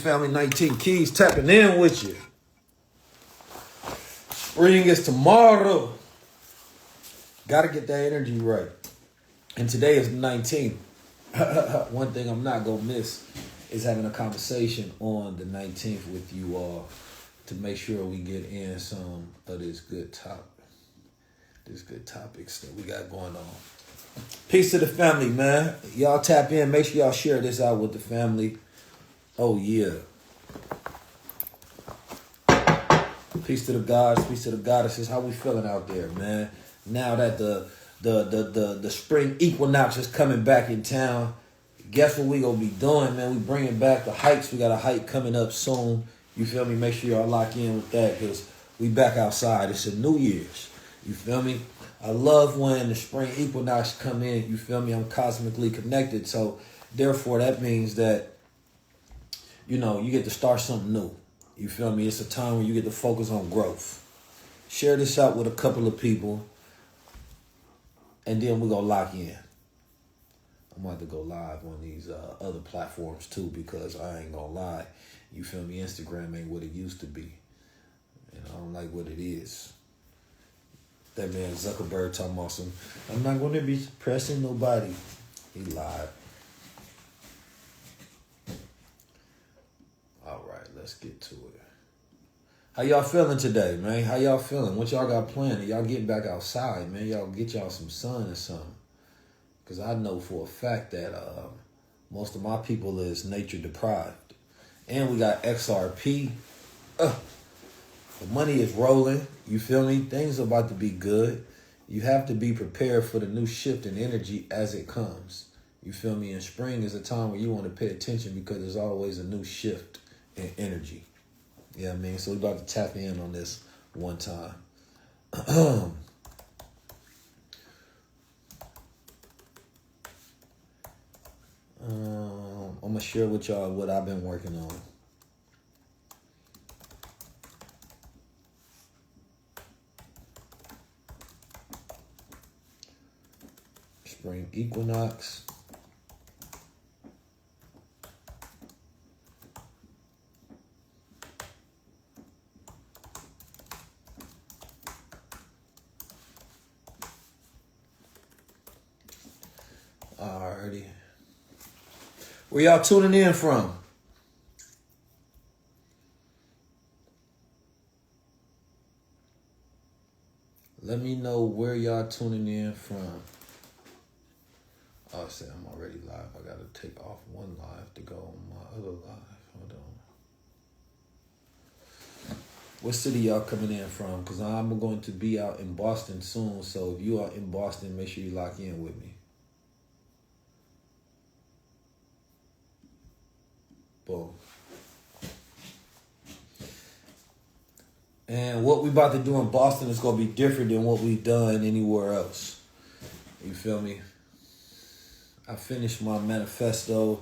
Family 19 Keys tapping in with you. Spring is tomorrow. Gotta get that energy right. And today is the 19th. One thing I'm not gonna miss is having a conversation on the 19th with you all to make sure we get in some of this good topics that we got going on. Peace to the family, man. Y'all tap in. Make sure y'all share this out with the family. Oh yeah. Peace to the gods, peace to the goddesses. How we feeling out there, man? Now that the spring equinox is coming back in town, guess what we gonna be doing, man? We bringing back the hikes. We got a hike coming up soon. You feel me? Make sure y'all lock in with that because we back outside. It's a New Year's. You feel me? I love when the spring equinox come in. You feel me? I'm cosmically connected, so therefore that means that you get to start something new. You feel me? It's a time when you get to focus on growth. Share this out with a couple of people. And then we're going to lock in. I'm about to go live on these other platforms too because I ain't going to lie. You feel me? Instagram ain't what it used to be. And I don't like what it is. That man Zuckerberg talking about some, I'm not going to be suppressing nobody. He lied. All right, let's get to it. How y'all feeling today, man? How y'all feeling? What y'all got planned? Y'all getting back outside, man? Y'all get y'all some sun or something. Because I know for a fact that most of my people is nature deprived. And we got XRP. The money is rolling. You feel me? Things are about to be good. You have to be prepared for the new shift in energy as it comes. You feel me? And spring is a time where you want to pay attention because there's always a new shift in energy. You know what I mean? So we're about to tap in on this one time. I'm going to share with y'all what I've been working on. Spring equinox. Alrighty. Where y'all tuning in from? Let me know where y'all tuning in from. Oh, I said I'm already live. I gotta take off one live to go on my other live. Hold on. What city y'all coming in from? Because I'm going to be out in Boston soon. So if you are in Boston, make sure you lock in with me. Boom. And what we about to do in Boston is going to be different than what we've done anywhere else. You feel me? I finished my manifesto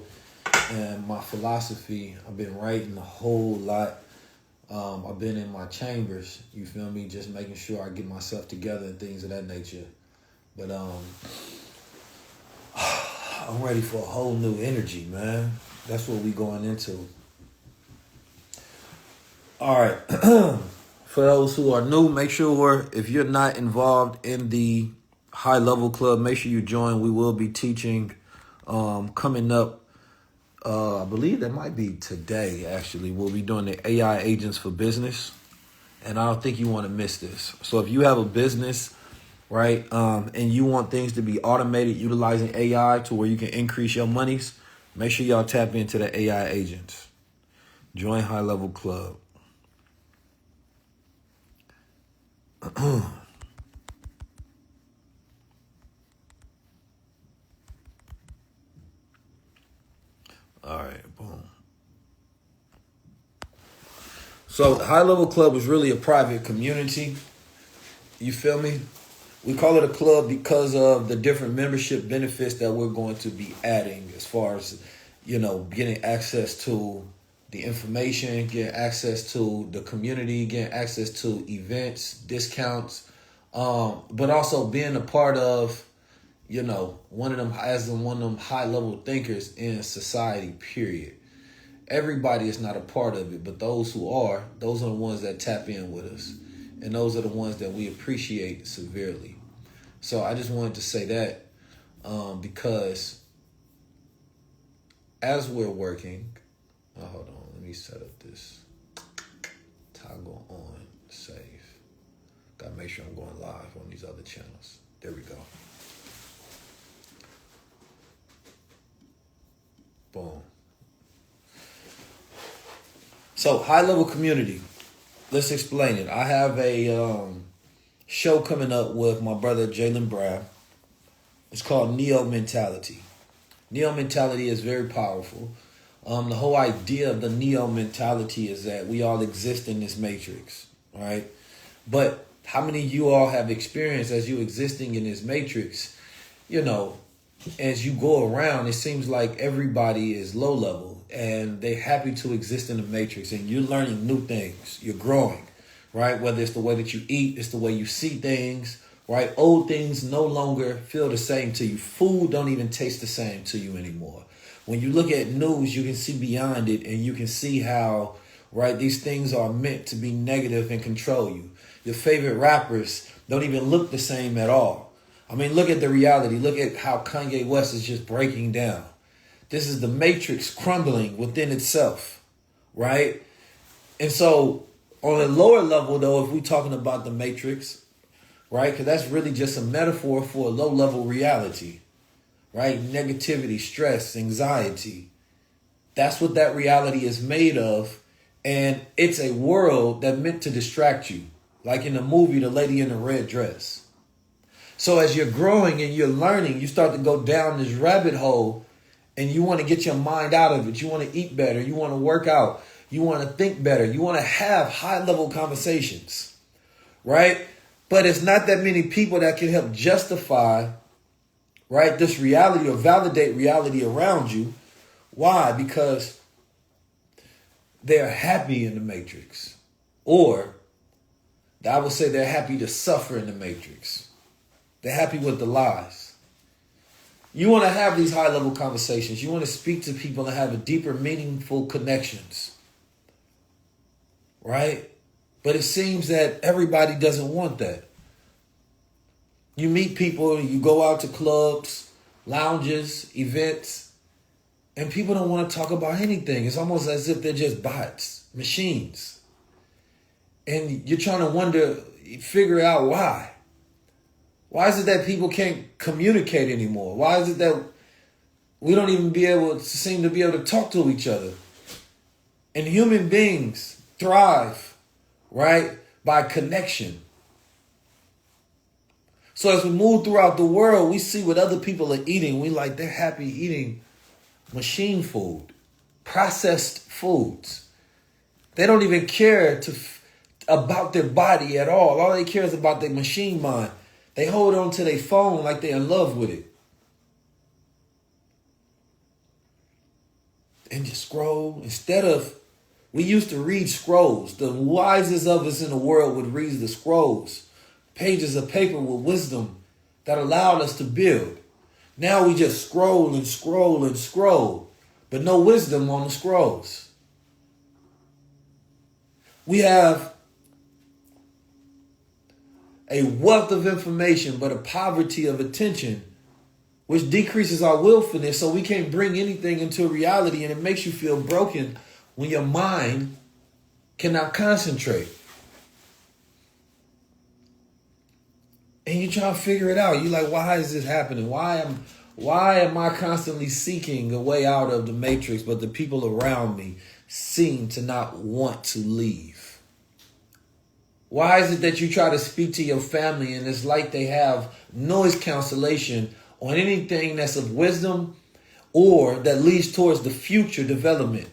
and my philosophy. I've been writing a whole lot. I've been in my chambers, you feel me? Just making sure I get myself together and things of that nature. But I'm ready for a whole new energy, man. That's what we going into. All right. For those who are new, make sure if you're not involved in the high level club, make sure you join. We will be teaching coming up. I believe that might be today, actually. We'll be doing the AI agents for business. And I don't think you want to miss this. So if you have a business, right, and you want things to be automated utilizing AI to where you can increase your monies, make sure y'all tap into the AI agents. Join High Level Club. All right, boom. So High Level Club is really a private community. You feel me? We call it a club because of the different membership benefits that we're going to be adding as far as, getting access to the information, getting access to the community, getting access to events, discounts, but also being a part of, one of them high level thinkers in society, period. Everybody is not a part of it, but those who are, those are the ones that tap in with us. And those are the ones that we appreciate severely. So I just wanted to say that because as we're working, hold on, let me set up this toggle on save. Gotta make sure I'm going live on these other channels. There we go. Boom. So high level community. Let's explain it. I have a show coming up with my brother Jalen Brown. It's called Neo Mentality. Neo Mentality is very powerful. The whole idea of the Neo Mentality is that we all exist in this matrix, right? But how many of you all have experienced as you existing in this matrix, you know, as you go around, it seems like everybody is low level and they're happy to exist in the matrix and you're learning new things. You're growing, right? Whether it's the way that you eat, it's the way you see things, right? Old things no longer feel the same to you. Food don't even taste the same to you anymore. When you look at news, you can see beyond it and you can see how, right, these things are meant to be negative and control you. Your favorite rappers don't even look the same at all. I mean, look at the reality. Look at how Kanye West is just breaking down. This is the matrix crumbling within itself, right? And so on a lower level, though, if we're talking about the matrix, right, because that's really just a metaphor for a low-level reality, right? Negativity, stress, anxiety. That's what that reality is made of. And it's a world that meant to distract you. Like in the movie, The Lady in the Red Dress. So as you're growing and you're learning, you start to go down this rabbit hole and you want to get your mind out of it. You want to eat better. You want to work out. You want to think better. You want to have high-level conversations, right? But it's not that many people that can help justify, right, this reality or validate reality around you. Why? Because they're happy in the matrix. Or I would say they're happy to suffer in the matrix. They're happy with the lies. You want to have these high-level conversations. You want to speak to people and have a deeper, meaningful connections. Right? But it seems that everybody doesn't want that. You meet people, you go out to clubs, lounges, events, and people don't want to talk about anything. It's almost as if they're just bots, machines. And you're trying to figure out why. Why is it that people can't communicate anymore? Why is it that we don't even seem to be able to talk to each other? And human beings thrive, right, by connection. So as we move throughout the world, we see what other people are eating. They're happy eating machine food, processed foods. They don't even care about their body at all. All they care is about their machine mind. They hold on to their phone like they're in love with it. And just scroll. We used to read scrolls. The wisest of us in the world would read the scrolls. Pages of paper with wisdom that allowed us to build. Now we just scroll and scroll and scroll, but no wisdom on the scrolls. We have a wealth of information, but a poverty of attention, which decreases our willfulness, so we can't bring anything into reality, and it makes you feel broken when your mind cannot concentrate. And you try to figure it out. You're like, why is this happening? Why am I constantly seeking a way out of the matrix, but the people around me seem to not want to leave? Why is it that you try to speak to your family and it's like they have noise cancellation on anything that's of wisdom or that leads towards the future development?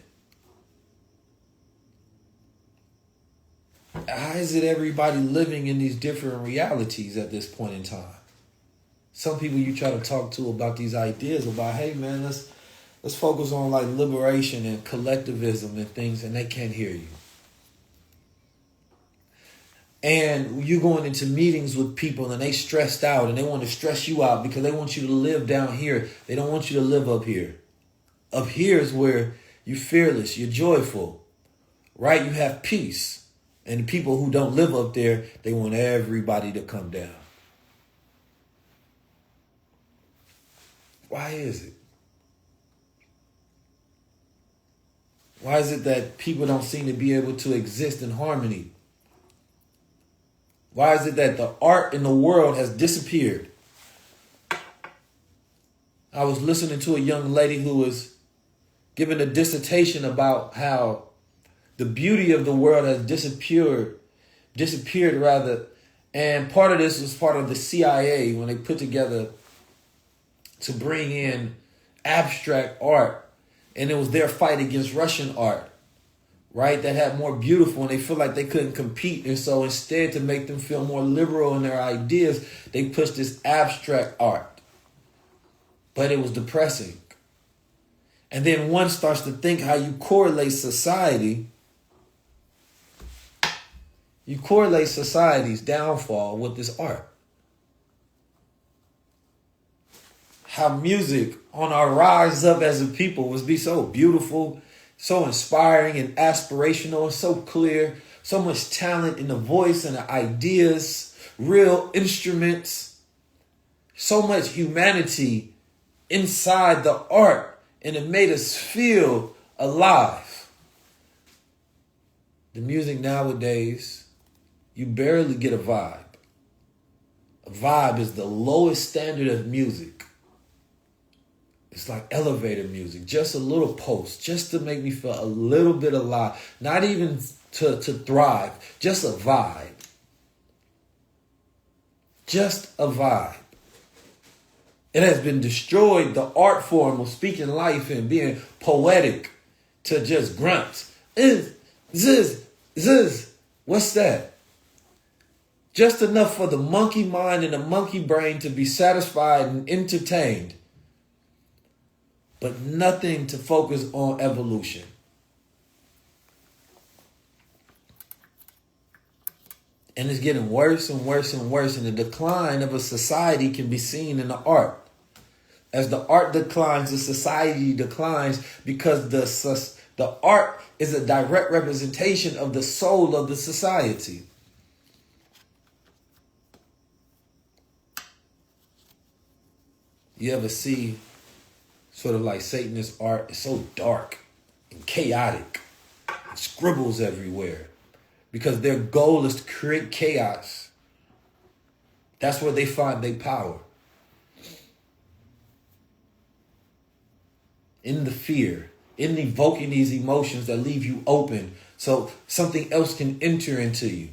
How is it everybody living in these different realities at this point in time? Some people you try to talk to about these ideas about, hey man, let's focus on like liberation and collectivism and things, and they can't hear you. And you're going into meetings with people and they stressed out and they want to stress you out because they want you to live down here. They don't want you to live up here. Up here is where You're fearless. You're joyful, right? You have peace. And the people who don't live up there, they want everybody to come down. Why is it? Why is it that people don't seem to be able to exist in harmony? Why is it that the art in the world has disappeared? I was listening to a young lady who was giving a dissertation about how the beauty of the world has disappeared rather. And part of this was part of the CIA when they put together to bring in abstract art. And it was their fight against Russian art, right? That had more beautiful, and they feel like they couldn't compete. And so instead, to make them feel more liberal in their ideas, they pushed this abstract art. But it was depressing. And then one starts to think how you correlate society. You correlate society's downfall with this art. How music on our rise up as a people was be so beautiful, so inspiring and aspirational, and so clear, so much talent in the voice and the ideas, real instruments, so much humanity inside the art, and it made us feel alive. The music nowadays, you barely get a vibe. A vibe is the lowest standard of music. It's like elevator music, just a little post, just to make me feel a little bit alive. Not even to thrive, just a vibe. Just a vibe. It has been destroyed, the art form of speaking life and being poetic, to just grunts. What's that? Just enough for the monkey mind and the monkey brain to be satisfied and entertained. But nothing to focus on evolution. And it's getting worse and worse and worse. And the decline of a society can be seen in the art. As the art declines, the society declines, because the art is a direct representation of the soul of the society. You ever see sort of like Satanist art? It's so dark and chaotic. And scribbles everywhere. Because their goal is to create chaos. That's where they find their power. In the fear. In evoking these emotions that leave you open so something else can enter into you.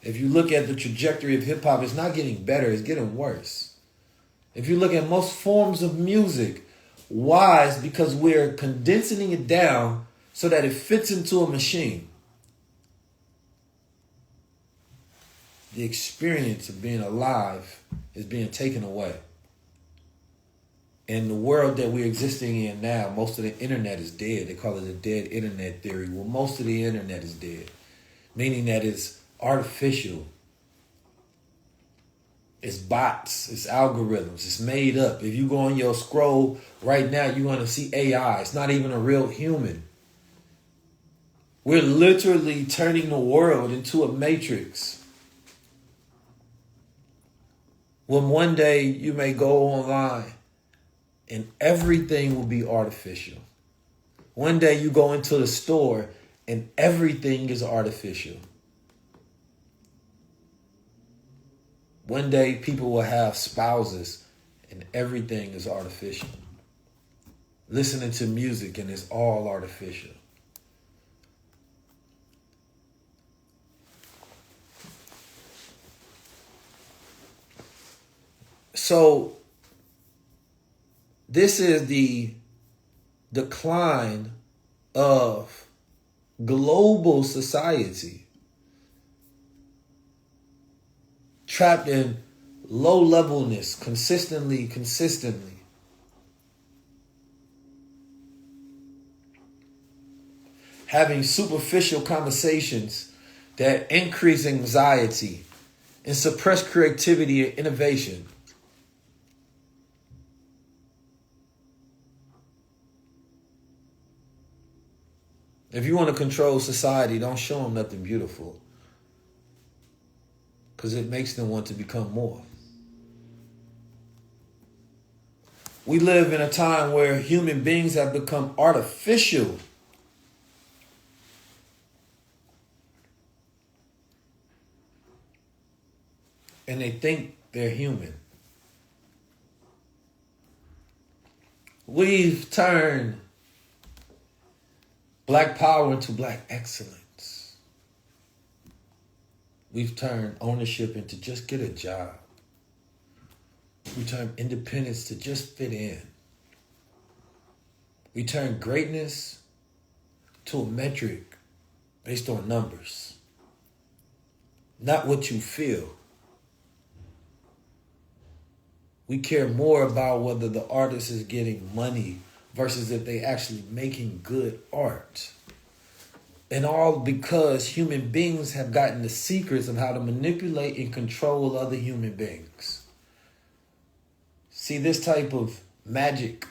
If you look at the trajectory of hip hop, it's not getting better, it's getting worse. If you look at most forms of music, why? It's because we're condensing it down so that it fits into a machine. The experience of being alive is being taken away. In the world that we're existing in now, most of the internet is dead. They call it a dead internet theory. Well, most of the internet is dead, meaning that it's artificial. It's bots, it's algorithms, it's made up. If you go on your scroll right now, you're going to see AI. It's not even a real human. We're literally turning the world into a matrix. When one day you may go online and everything will be artificial. One day you go into the store and everything is artificial. One day people will have spouses and everything is artificial. Listening to music and it's all artificial. So this is the decline of global society. Trapped in low levelness consistently. Having superficial conversations that increase anxiety and suppress creativity and innovation. If you want to control society, don't show them nothing beautiful. Because it makes them want to become more. We live in a time where human beings have become artificial. And they think they're human. We've turned black power into black excellence. We've turned ownership into just get a job. We turn independence to just fit in. We turn greatness to a metric based on numbers, not what you feel. We care more about whether the artist is getting money versus if they actually making good art. And all because human beings have gotten the secrets of how to manipulate and control other human beings. See, this type of magic,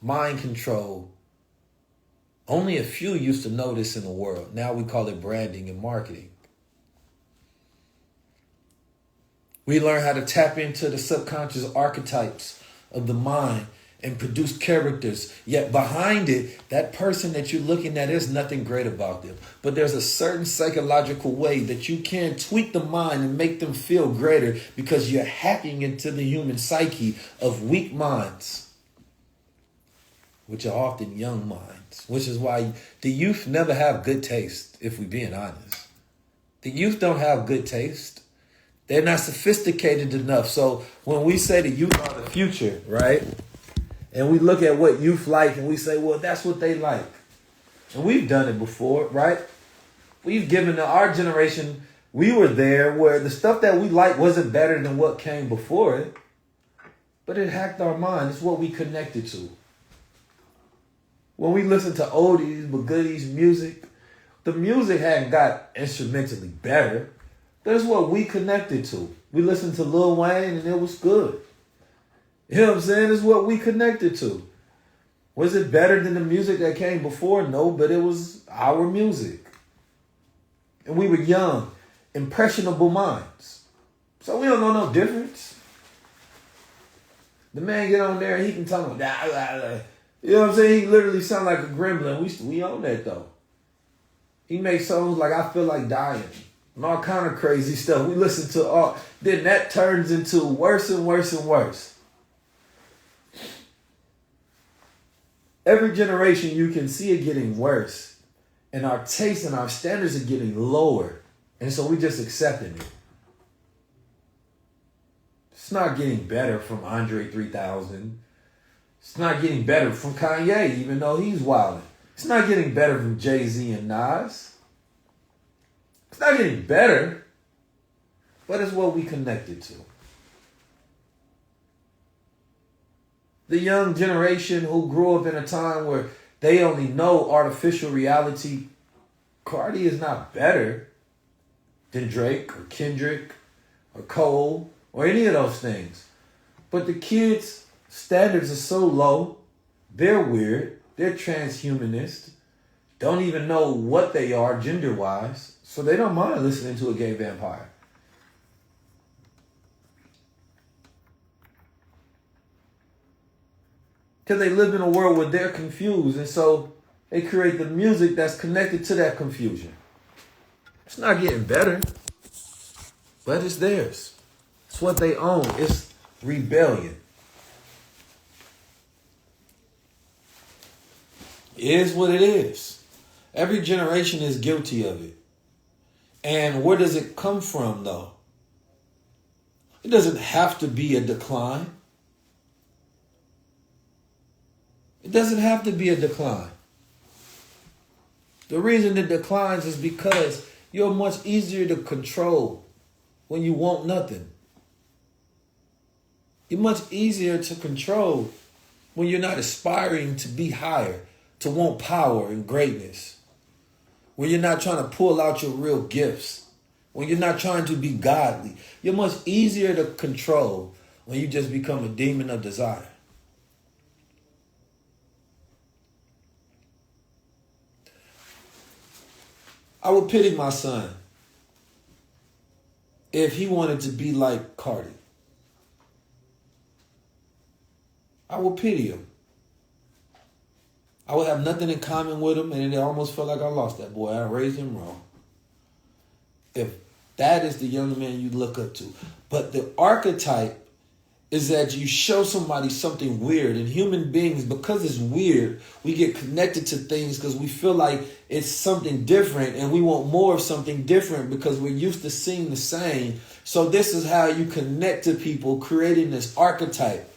mind control, only a few used to know this in the world. Now we call it branding and marketing. We learn how to tap into the subconscious archetypes of the mind and produce characters. Yet behind it, that person that you're looking at, there's nothing great about them. But there's a certain psychological way that you can tweak the mind and make them feel greater because you're hacking into the human psyche of weak minds, which are often young minds, which is why the youth never have good taste, if we're being honest. The youth don't have good taste. They're not sophisticated enough. So when we say the youth are the future, right? And we look at what youth like and we say, well, that's what they like. And we've done it before, right? We've given our generation, we were there where the stuff that we liked wasn't better than what came before it. But it hacked our mind. It's what we connected to. When we listen to oldies but goodies music, the music hadn't got instrumentally better. That's what we connected to. We listened to Lil Wayne and it was good. You know what I'm saying? It's what we connected to. Was it better than the music that came before? No, but it was our music. And we were young, impressionable minds. So we don't know no difference. The man get on there and he can talk about, you know what I'm saying? He literally sound like a gremlin. We own that though. He makes songs like I Feel Like Dying. And all kind of crazy stuff. We listen to all, then that turns into worse and worse and worse. Every generation you can see it getting worse. And our taste and our standards are getting lower. And so we just accepting it. It's not getting better from Andre 3000. It's not getting better from Kanye, even though he's wilding. It's not getting better from Jay-Z and Nas. It's not getting better, but it's what we connected to. The young generation who grew up in a time where they only know artificial reality, Cardi is not better than Drake or Kendrick or Cole or any of those things. But the kids' standards are so low, they're weird, they're transhumanist, don't even know what they are gender-wise. So they don't mind listening to a gay vampire. Because they live in a world where they're confused. And so they create the music that's connected to that confusion. It's not getting better, but it's theirs. It's what they own. It's rebellion. It is what it is. Every generation is guilty of it. And where does it come from, though? It doesn't have to be a decline. It doesn't have to be a decline. The reason it declines is because you're much easier to control when you want nothing. You're much easier to control when you're not aspiring to be higher, to want power and greatness. When you're not trying to pull out your real gifts. When you're not trying to be godly. You're much easier to control when you just become a demon of desire. I would pity my son if he wanted to be like Cardi. I would pity him. I would have nothing in common with him, and it almost felt like I lost that boy. I raised him wrong. If that is the young man you look up to. But the archetype is that you show somebody something weird. And human beings, because it's weird, we get connected to things because we feel like it's something different and we want more of something different because we're used to seeing the same. So this is how you connect to people, creating this archetype.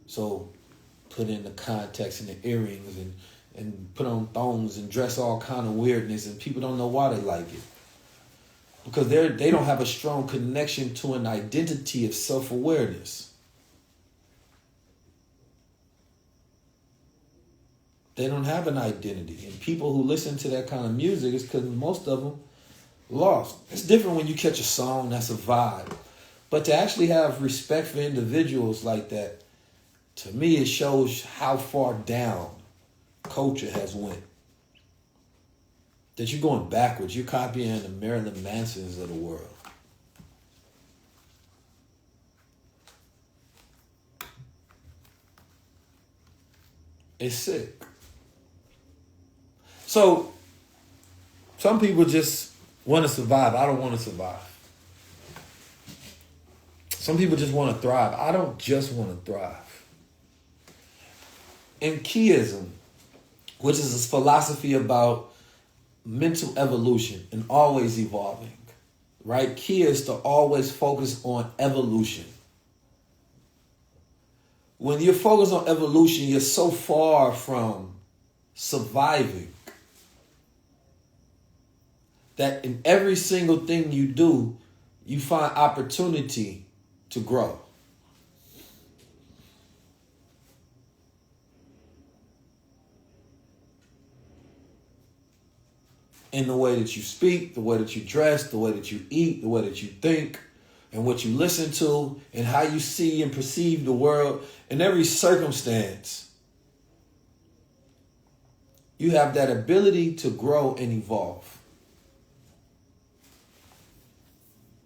So put in the context and the earrings and put on thongs and dress all kind of weirdness, and people don't know why they like it. Because they don't have a strong connection to an identity of self-awareness. They don't have an identity. And people who listen to that kind of music is because most of them lost. It's different when you catch a song that's a vibe. But to actually have respect for individuals like that, to me, it shows how far down culture has went. That you're going backwards. You're copying the Marilyn Mansons of the world. It's sick. So, some people just want to survive. I don't want to survive. Some people just want to thrive. I don't just want to thrive. And Keyism, which is a philosophy about mental evolution and always evolving, right? Key is to always focus on evolution. When you're focused on evolution, you're so far from surviving that in every single thing you do, you find opportunity to grow. In the way that you speak, the way that you dress, the way that you eat, the way that you think, and what you listen to, and how you see and perceive the world, in every circumstance, you have that ability to grow and evolve.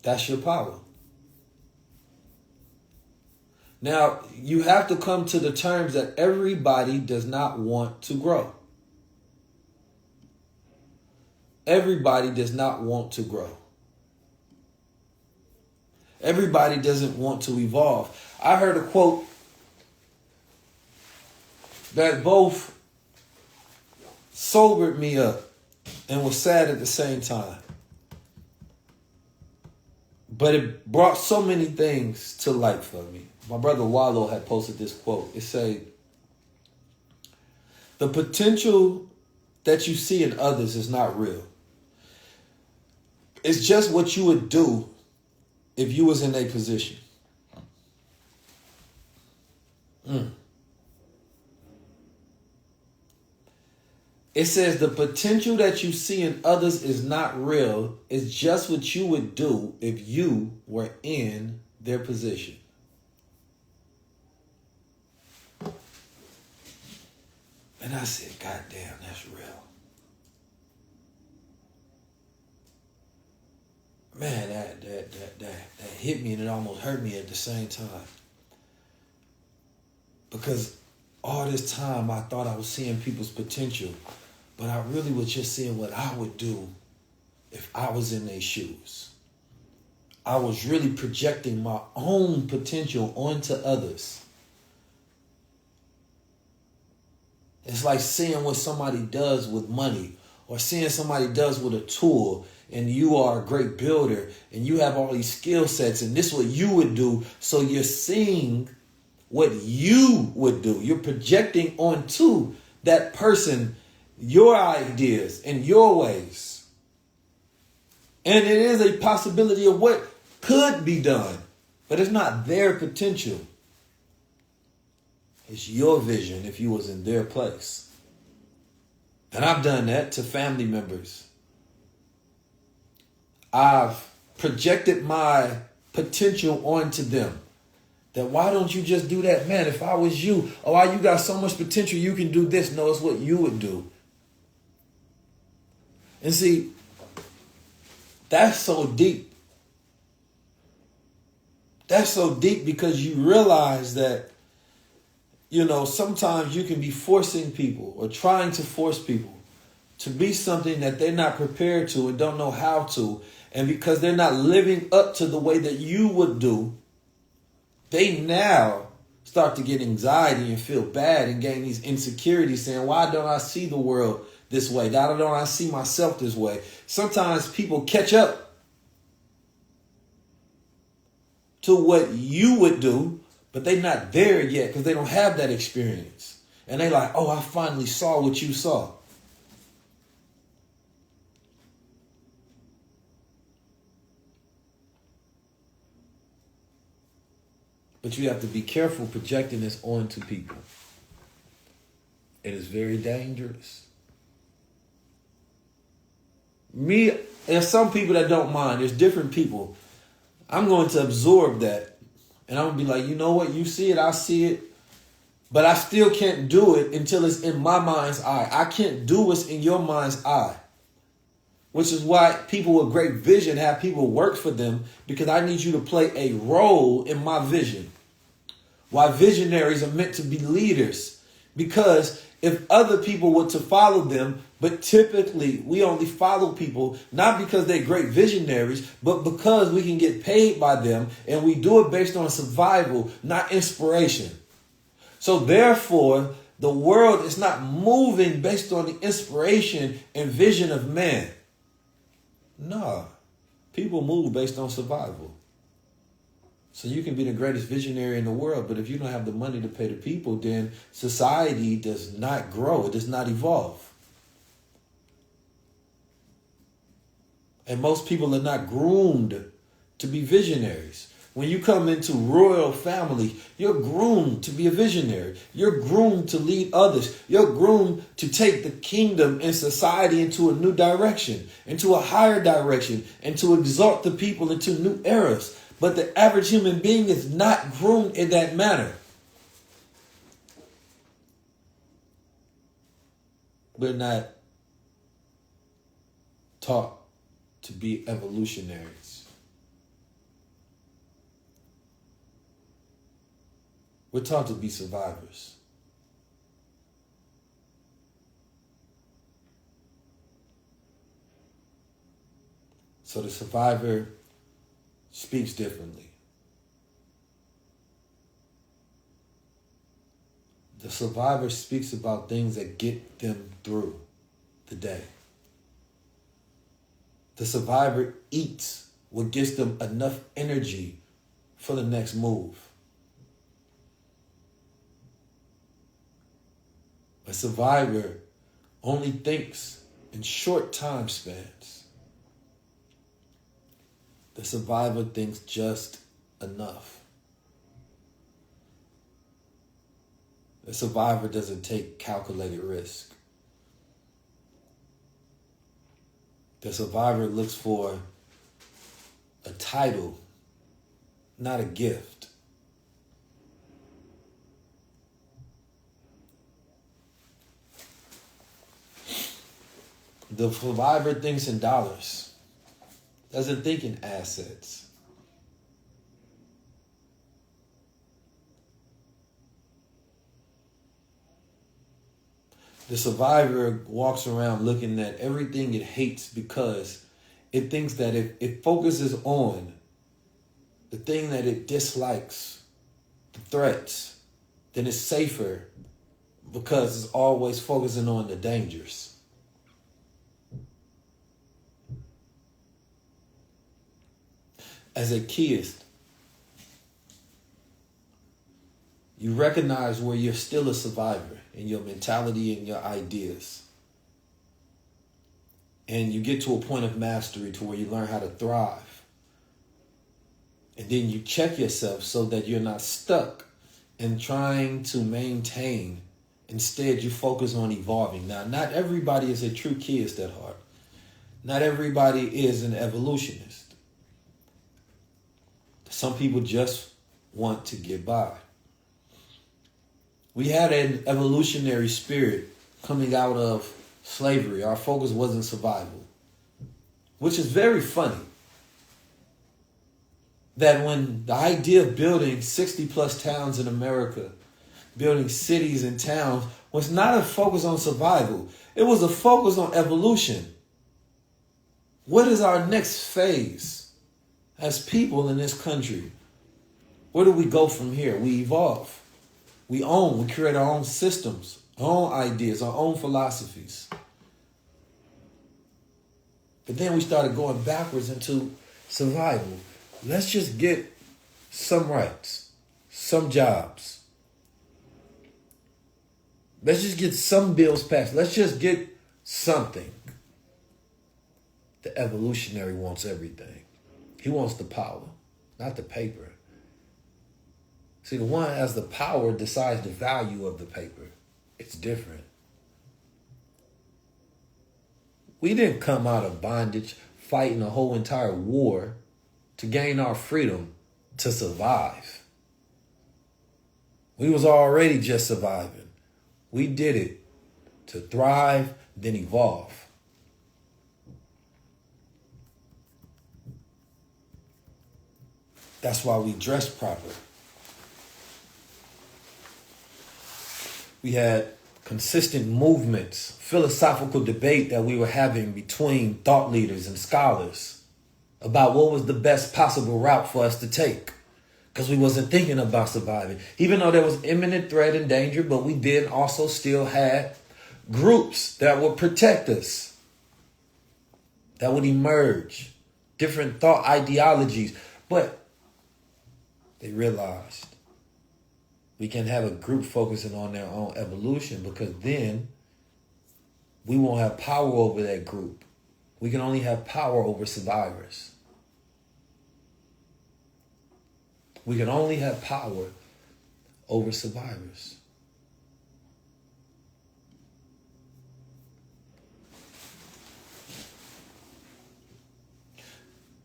That's your power. Now, you have to come to the terms that everybody does not want to grow. Everybody does not want to grow. Everybody doesn't want to evolve. I heard a quote that both sobered me up and was sad at the same time. But it brought so many things to light for me. My brother Wallow had posted this quote. It said, "The potential that you see in others is not real. It's just what you would do if you was in a position." It says the potential that you see in others is not real. It's just what you would do if you were in their position. And I said, God damn, that's real. Man, that hit me and it almost hurt me at the same time. Because all this time I thought I was seeing people's potential, but I really was just seeing what I would do if I was in their shoes. I was really projecting my own potential onto others. It's like seeing what somebody does with money, or seeing somebody does with a tool, and you are a great builder and you have all these skill sets and this is what you would do. So you're seeing what you would do. You're projecting onto that person your ideas and your ways. And it is a possibility of what could be done, but it's not their potential. It's your vision if you was in their place. And I've done that to family members. I've projected my potential onto them. That why don't you just do that? Man, if I was you, oh, why you got so much potential, you can do this. No, it's what you would do. And see, that's so deep. That's so deep because you realize that, sometimes you can be forcing people or trying to force people to be something that they're not prepared to and don't know how to. And because they're not living up to the way that you would do, they now start to get anxiety and feel bad and gain these insecurities saying, why don't I see the world this way? Why don't I see myself this way? Sometimes people catch up to what you would do, but they're not there yet because they don't have that experience. And they like, oh, I finally saw what you saw. But you have to be careful projecting this onto people. It is very dangerous. There's some people that don't mind. There's different people. I'm going to absorb that. And I'm going to be like, you know what? You see it, I see it. But I still can't do it until it's in my mind's eye. I can't do what's in your mind's eye. Which is why people with great vision have people work for them, because I need you to play a role in my vision. Why visionaries are meant to be leaders. Because if other people were to follow them, but typically we only follow people not because they're great visionaries, but because we can get paid by them, and we do it based on survival, not inspiration. So therefore, the world is not moving based on the inspiration and vision of man. No, people move based on survival. So you can be the greatest visionary in the world, but if you don't have the money to pay the people, then society does not grow. It does not evolve. And most people are not groomed to be visionaries. When you come into royal family, you're groomed to be a visionary. You're groomed to lead others. You're groomed to take the kingdom and society into a new direction, into a higher direction, and to exalt the people into new eras. But the average human being is not groomed in that manner. We're not taught to be evolutionaries. We're taught to be survivors. So the survivor speaks differently. The survivor speaks about things that get them through the day. The survivor eats what gives them enough energy for the next move. A survivor only thinks in short time spans. The survivor thinks just enough. The survivor doesn't take calculated risk. The survivor looks for a title, not a gift. The survivor thinks in dollars, doesn't think in assets. The survivor walks around looking at everything it hates because it thinks that if it focuses on the thing that it dislikes, the threats, then it's safer because it's always focusing on the dangers. As a keyist, you recognize where you're still a survivor in your mentality and your ideas. And you get to a point of mastery to where you learn how to thrive. And then you check yourself so that you're not stuck in trying to maintain. Instead, you focus on evolving. Now, not everybody is a true keyist at heart. Not everybody is an evolutionist. Some people just want to get by. We had an evolutionary spirit coming out of slavery. Our focus wasn't survival. which is very funny, that when the idea of building 60 plus towns in America, building cities and towns, was not a focus on survival. It was a focus on evolution. What is our next phase as people in this country? Where do we go from here? We evolve. We create our own systems, our own ideas, our own philosophies. But then we started going backwards into survival. Let's just get some rights, some jobs. Let's just get some bills passed. Let's just get something. The evolutionary wants everything. He wants the power, not the paper. See, the one that has the power decides the value of the paper. It's different. We didn't come out of bondage fighting a whole entire war to gain our freedom to survive. We was already just surviving. We did it to thrive, then evolve. That's why we dress proper. We had consistent movements, philosophical debate that we were having between thought leaders and scholars about what was the best possible route for us to take. Because we wasn't thinking about surviving. Even though there was imminent threat and danger, but we did also still have groups that would protect us, that would emerge, different thought ideologies. But they realized we can have a group focusing on their own evolution, because then we won't have power over that group. We can only have power over survivors. We can only have power over survivors.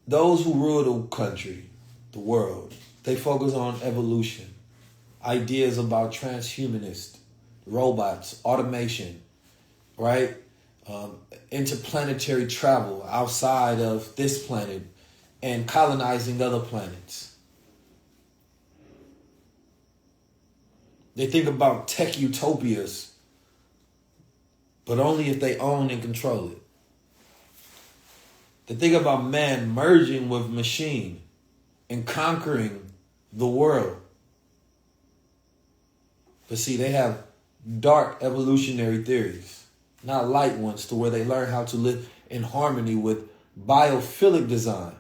Those who rule the country, the world, they focus on evolution. Ideas about transhumanists, robots, automation, right? Interplanetary travel outside of this planet and colonizing other planets. They think about tech utopias, but only if they own and control it. They think about man merging with machine and conquering the world. But see, they have dark evolutionary theories, not light ones, to where they learn how to live in harmony with biophilic design.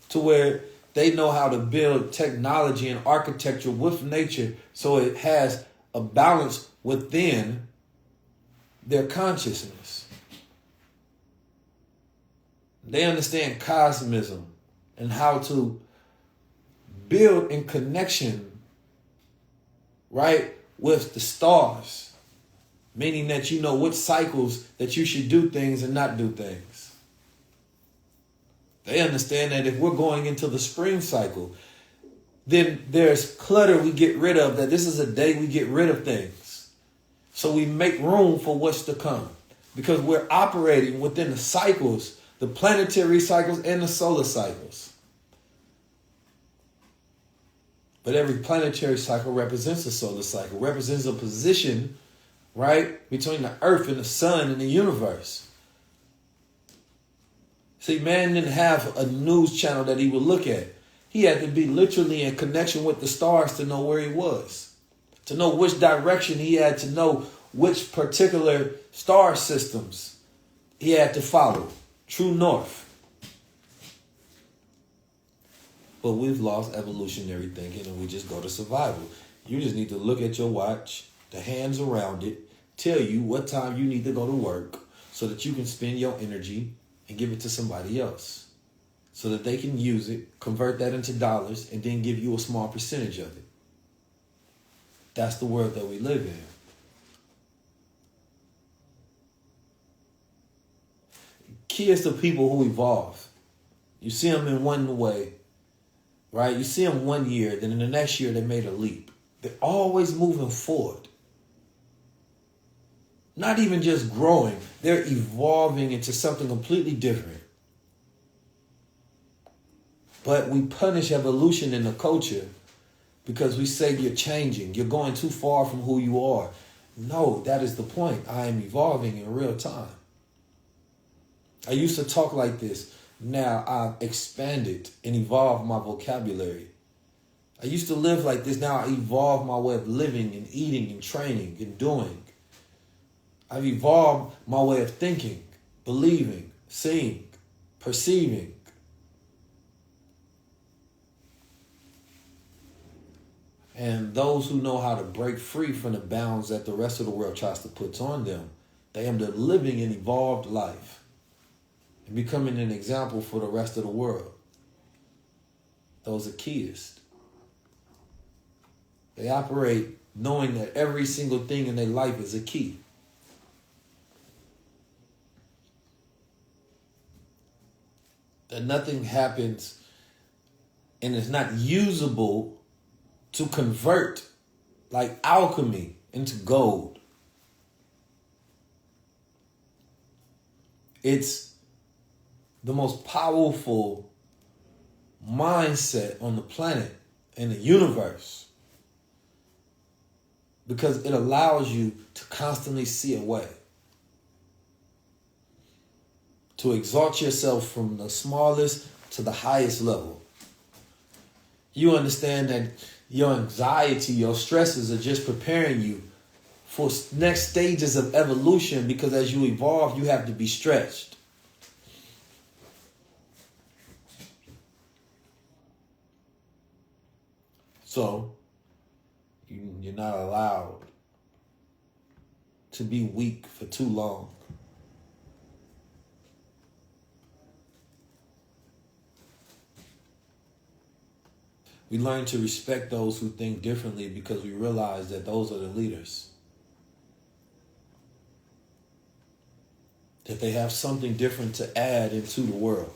To where they know how to build technology and architecture with nature so it has a balance within their consciousness. They understand cosmism and how to build in connection, right, with the stars. Meaning that you know what cycles that you should do things and not do things. They understand that if we're going into the spring cycle, then there's clutter we get rid of, that this is a day we get rid of things. So we make room for what's to come. Because we're operating within the cycles, the planetary cycles and the solar cycles. But every planetary cycle represents a solar cycle, represents a position, right, between the earth and the sun and the universe. See, man didn't have a news channel that he would look at. He had to be literally in connection with the stars to know where he was, to know which direction he had, to know which particular star systems he had to follow. True north. But we've lost evolutionary thinking and we just go to survival. You just need to look at your watch, the hands around it, tell you what time you need to go to work so that you can spend your energy and give it to somebody else so that they can use it, convert that into dollars, and then give you a small percentage of it. That's the world that we live in. Key is the people who evolve. You see them in one way, right? You see them 1 year, then in the next year they made a leap. They're always moving forward. Not even just growing, they're evolving into something completely different. But we punish evolution in the culture because we say you're changing, you're going too far from who you are. No, that is the point. I am evolving in real time. I used to talk like this. Now I've expanded and evolved my vocabulary. I used to live like this. Now I evolve my way of living and eating and training and doing. I've evolved my way of thinking, believing, seeing, perceiving. And those who know how to break free from the bounds that the rest of the world tries to put on them, they end up living an evolved life and becoming an example for the rest of the world. Those are keyers. They operate knowing that every single thing in their life is a key. That nothing happens and is not usable to convert like alchemy into gold. It's the most powerful mindset on the planet and the universe because it allows you to constantly see a way to exalt yourself from the smallest to the highest level. You understand that your anxiety, your stresses are just preparing you for next stages of evolution because as you evolve, you have to be stretched. So, you're not allowed to be weak for too long. We learn to respect those who think differently because we realize that those are the leaders. That they have something different to add into the world.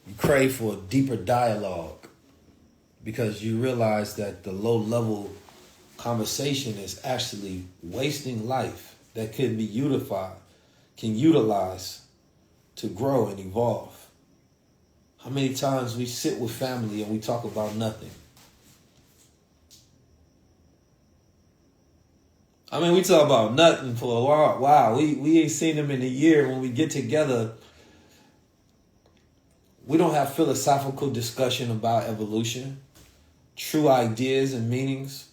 You crave for a deeper dialogue because you realize that the low-level conversation is actually wasting life that could be can utilize to grow and evolve. How many times we sit with family and we talk about nothing? I mean, we talk about nothing for a while. Wow, we ain't seen them in a year. When we get together, we don't have philosophical discussion about evolution, true ideas and meanings.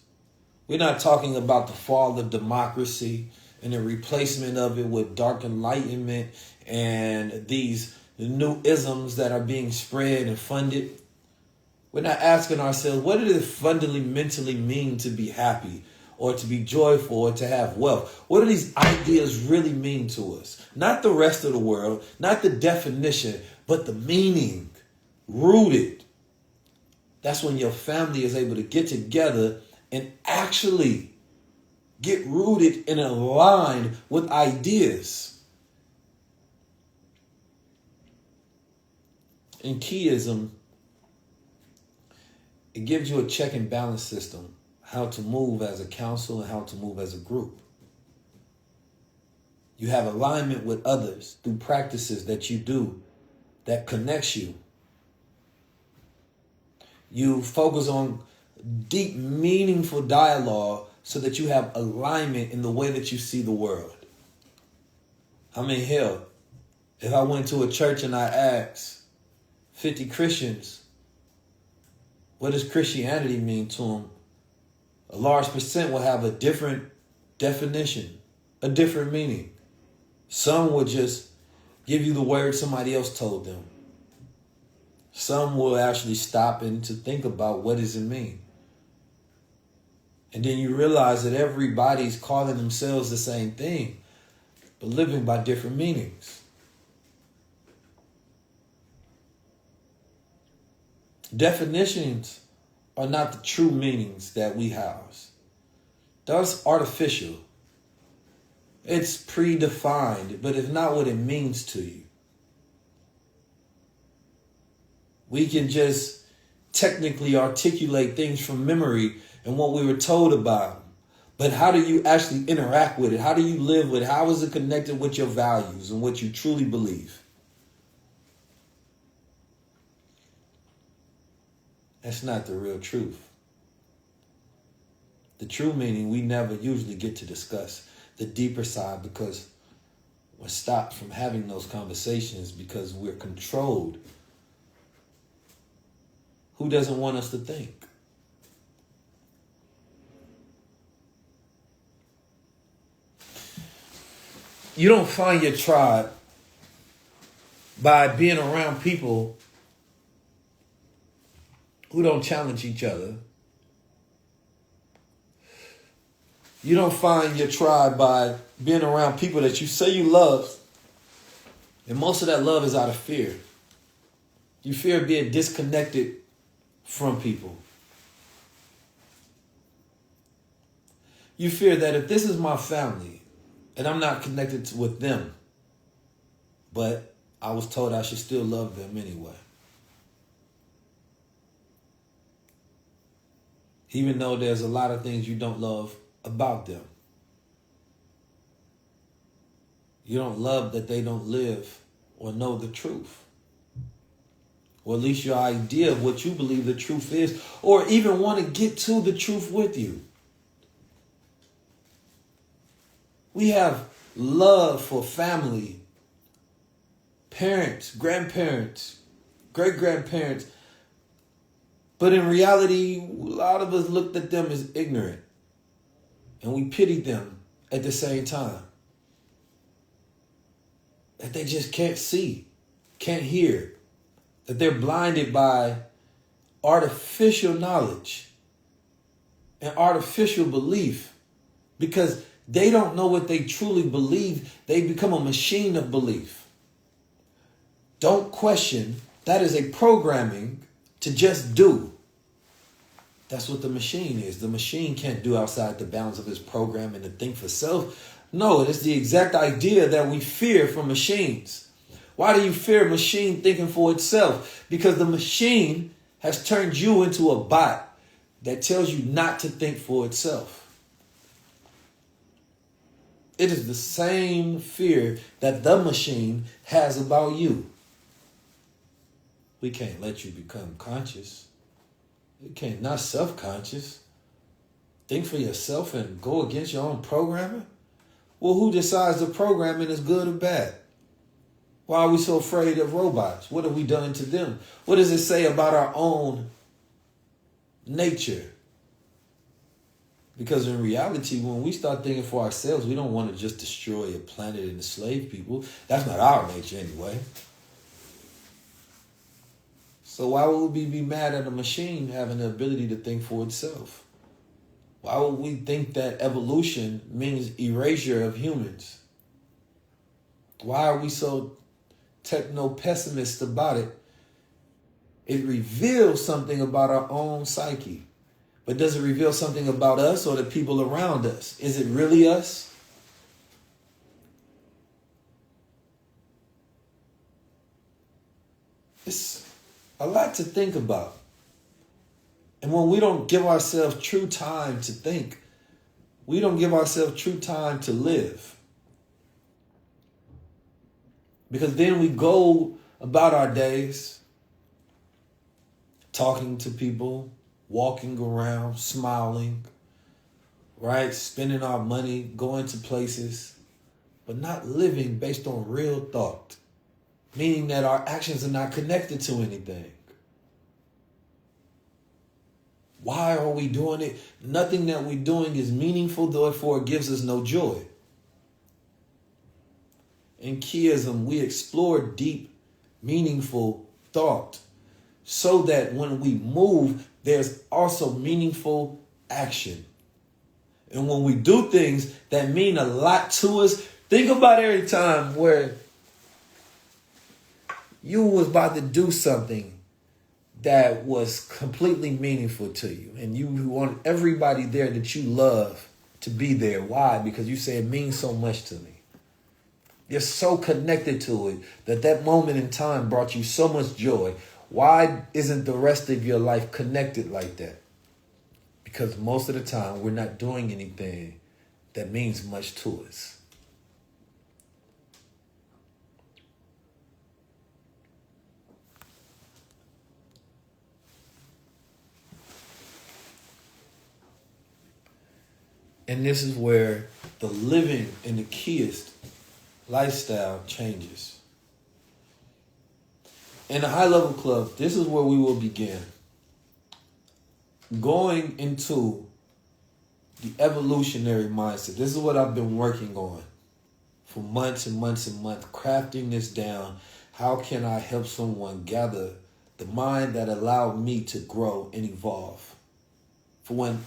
We're not talking about the fall of democracy and the replacement of it with dark enlightenment and these new isms that are being spread and funded. We're not asking ourselves, what does it fundamentally mean to be happy or to be joyful or to have wealth? What do these ideas really mean to us? Not the rest of the world, not the definition, but the meaning, rooted. That's when your family is able to get together and actually get rooted and aligned with ideas. In keyism, it gives you a check and balance system, how to move as a council and how to move as a group. You have alignment with others through practices that you do that connects you. You focus on deep, meaningful dialogue so that you have alignment in the way that you see the world. I mean, hell, if I went to a church and I asked 50 Christians, what does Christianity mean to them? A large percent will have a different definition, a different meaning. Some will just give you the word somebody else told them. Some will actually stop and to think about what does it mean. And then you realize that everybody's calling themselves the same thing, but living by different meanings. Definitions are not the true meanings that we house. That's artificial. It's predefined, but it's not what it means to you. We can just technically articulate things from memory and what we were told about them. But how do you actually interact with it? How do you live with it? How is it connected with your values and what you truly believe? That's not the real truth. The true meaning we never usually get to discuss the deeper side because we're stopped from having those conversations because we're controlled. Who doesn't want us to think? You don't find your tribe by being around people who don't challenge each other. You don't find your tribe by being around people that you say you love, and most of that love is out of fear. You fear being disconnected from people. You fear that if this is my family and I'm not connected with them, but I was told I should still love them anyway. Even though there's a lot of things you don't love about them. You don't love that they don't live or know the truth. Or at least your idea of what you believe the truth is, or even want to get to the truth with you. We have love for family, parents, grandparents, great-grandparents, but in reality, a lot of us looked at them as ignorant, and we pitied them at the same time. That they just can't see, can't hear, that they're blinded by artificial knowledge and artificial belief because they don't know what they truly believe. They become a machine of belief. Don't question. That is a programming to just do. That's what the machine is. The machine can't do outside the bounds of its programming to think for self. No, it is the exact idea that we fear from machines. Why do you fear a machine thinking for itself? Because the machine has turned you into a bot that tells you not to think for itself. It is the same fear that the machine has about you. We can't let you become conscious. You can't, not self-conscious. Think for yourself and go against your own programming? Well, who decides the programming is good or bad? Why are we so afraid of robots? What have we done to them? What does it say about our own nature? Because in reality, when we start thinking for ourselves, we don't want to just destroy a planet and enslave people. That's not our nature anyway. So why would we be mad at a machine having the ability to think for itself? Why would we think that evolution means erasure of humans? Why are we so techno-pessimist about it? It reveals something about our own psyche. But does it reveal something about us or the people around us? Is it really us? It's a lot to think about. And when we don't give ourselves true time to think, we don't give ourselves true time to live. Because then we go about our days talking to people, walking around, smiling, right? Spending our money, going to places, but not living based on real thought. Meaning that our actions are not connected to anything. Why are we doing it? Nothing that we're doing is meaningful, therefore it gives us no joy. In Kiism, we explore deep, meaningful thought so that when we move, there's also meaningful action. And when we do things that mean a lot to us, think about every time where you was about to do something that was completely meaningful to you. And you want everybody there that you love to be there. Why? Because you say it means so much to me. You're so connected to it that moment in time brought you so much joy. Why isn't the rest of your life connected like that? Because most of the time, we're not doing anything that means much to us. And this is where the living in the keyest lifestyle changes. In the high level club, this is where we will begin. Going into the evolutionary mindset. This is what I've been working on for months and months and months, crafting this down. How can I help someone gather the mind that allowed me to grow and evolve? For one,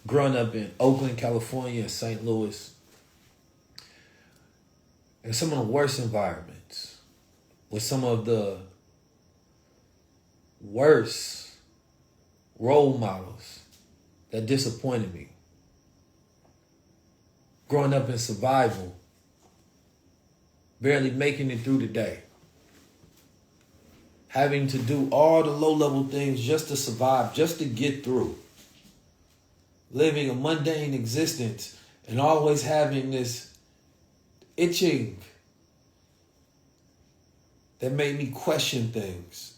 growing up in Oakland, California, and St. Louis, in some of the worst environments, with some of the worst role models that disappointed me. Growing up in survival, barely making it through the day. Having to do all the low-level things just to survive, just to get through. Living a mundane existence and always having this itching that made me question things.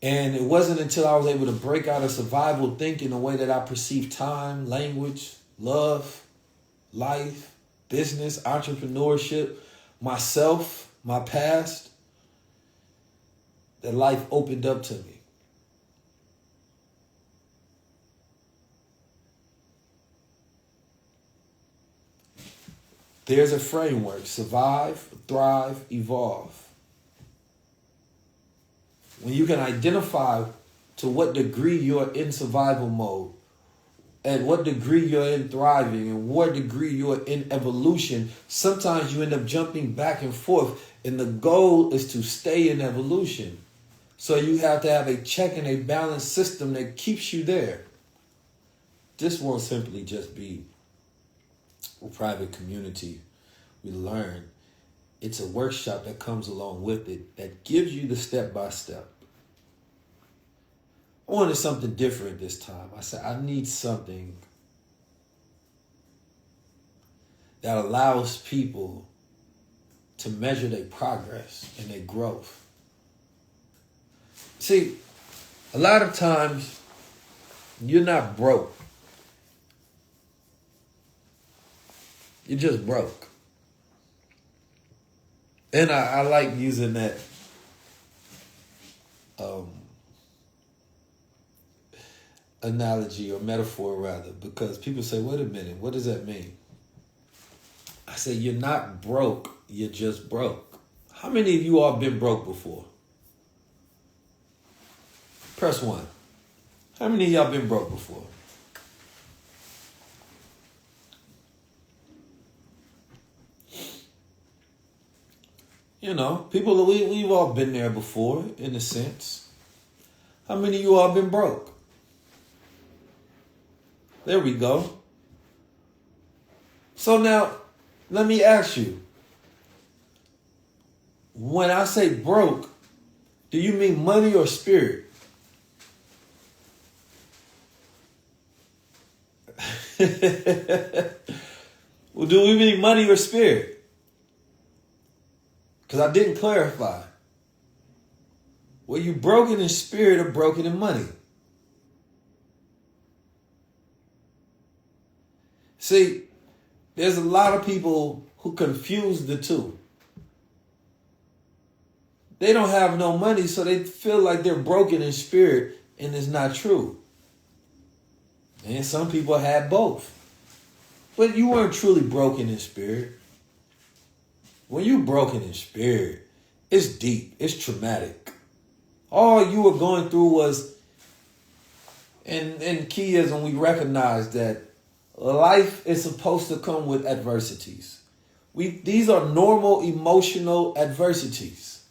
And it wasn't until I was able to break out of survival thinking the way that I perceive time, language, love, life, business, entrepreneurship, myself, my past, that life opened up to me. There's a framework: survive, thrive, evolve. When you can identify to what degree you're in survival mode, and what degree you're in thriving, and what degree you're in evolution, sometimes you end up jumping back and forth, and the goal is to stay in evolution. So you have to have a check and a balance system that keeps you there. This won't simply just be a private community we learn. It's a workshop that comes along with it that gives you the step-by-step. I wanted something different this time. I said, I need something that allows people to measure their progress and their growth. See, a lot of times you're not broke. You're just broke. And I like using that analogy or metaphor rather, because people say, wait a minute, what does that mean? I say, you're not broke, you're just broke. How many of you all been broke before? Press 1. How many of y'all been broke before? You know, people, we've all been there before, in a sense. How many of you all been broke? There we go. So now, let me ask you. When I say broke, do you mean money or spirit? Well, do we mean money or spirit? Because I didn't clarify. Were you broken in spirit or broken in money? See, there's a lot of people who confuse the two. They don't have no money, so they feel like they're broken in spirit, and it's not true. And some people had both. But you weren't truly broken in spirit. When you're broken in spirit, it's deep, it's traumatic. All you were going through was, and key is when we recognize that life is supposed to come with adversities. These are normal emotional adversities.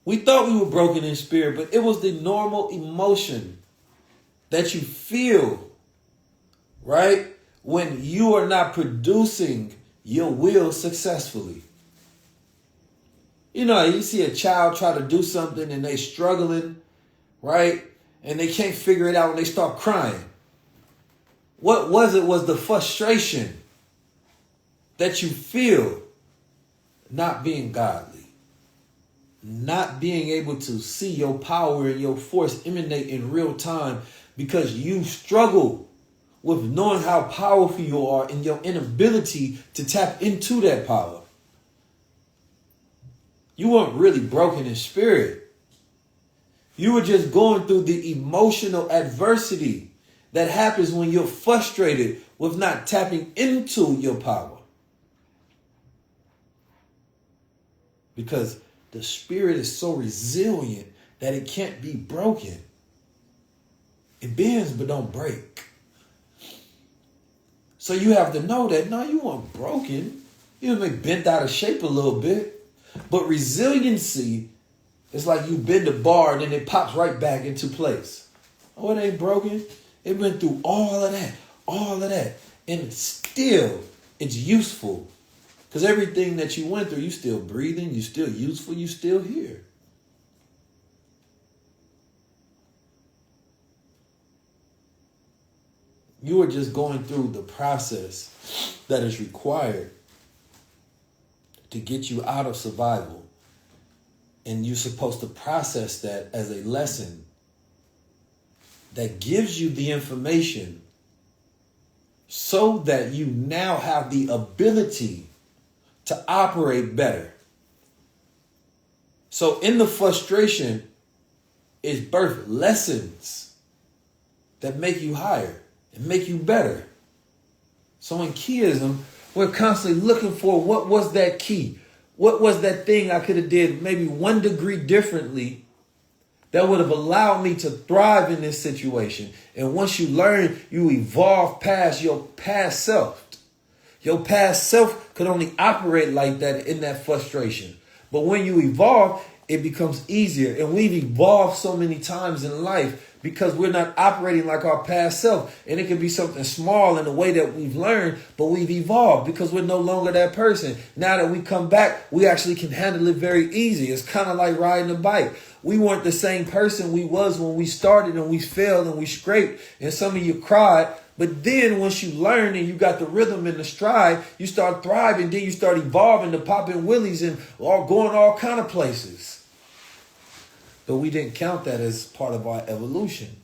We thought we were broken in spirit, but it was the normal emotion that you feel, right? When you are not producing your will successfully. You know, you see a child try to do something and they struggling, right? And they can't figure it out when they start crying. What was it was the frustration that you feel not being godly, not being able to see your power and your force emanate in real time because you struggle with knowing how powerful you are and your inability to tap into that power. You weren't really broken in spirit. You were just going through the emotional adversity that happens when you're frustrated with not tapping into your power. Because the spirit is so resilient that it can't be broken. It bends but don't break. So you have to know that, no, you weren't broken. You may bent out of shape a little bit. But resiliency is like you bend a bar and then it pops right back into place. Oh, it ain't broken. It went through all of that. And it's useful. Because everything that you went through, you still breathing, you still useful, you still here. You are just going through the process that is required to get you out of survival. And you're supposed to process that as a lesson that gives you the information so that you now have the ability to operate better. So in the frustration is birth lessons that make you higher and make you better. So in keyism, we're constantly looking for what was that key? What was that thing I could have did maybe 1 degree differently that would have allowed me to thrive in this situation? And once you learn, you evolve past your past self. Your past self could only operate like that in that frustration. But when you evolve, it becomes easier. And we've evolved so many times in life because we're not operating like our past self. And it can be something small in the way that we've learned, but we've evolved because we're no longer that person. Now that we come back, we actually can handle it very easy. It's kind of like riding a bike. We weren't the same person we was when we started, and we failed and we scraped, and some of you cried. But then once you learn and you got the rhythm and the stride, you start thriving. Then you start evolving to popping willies and going all kind of places. But we didn't count that as part of our evolution.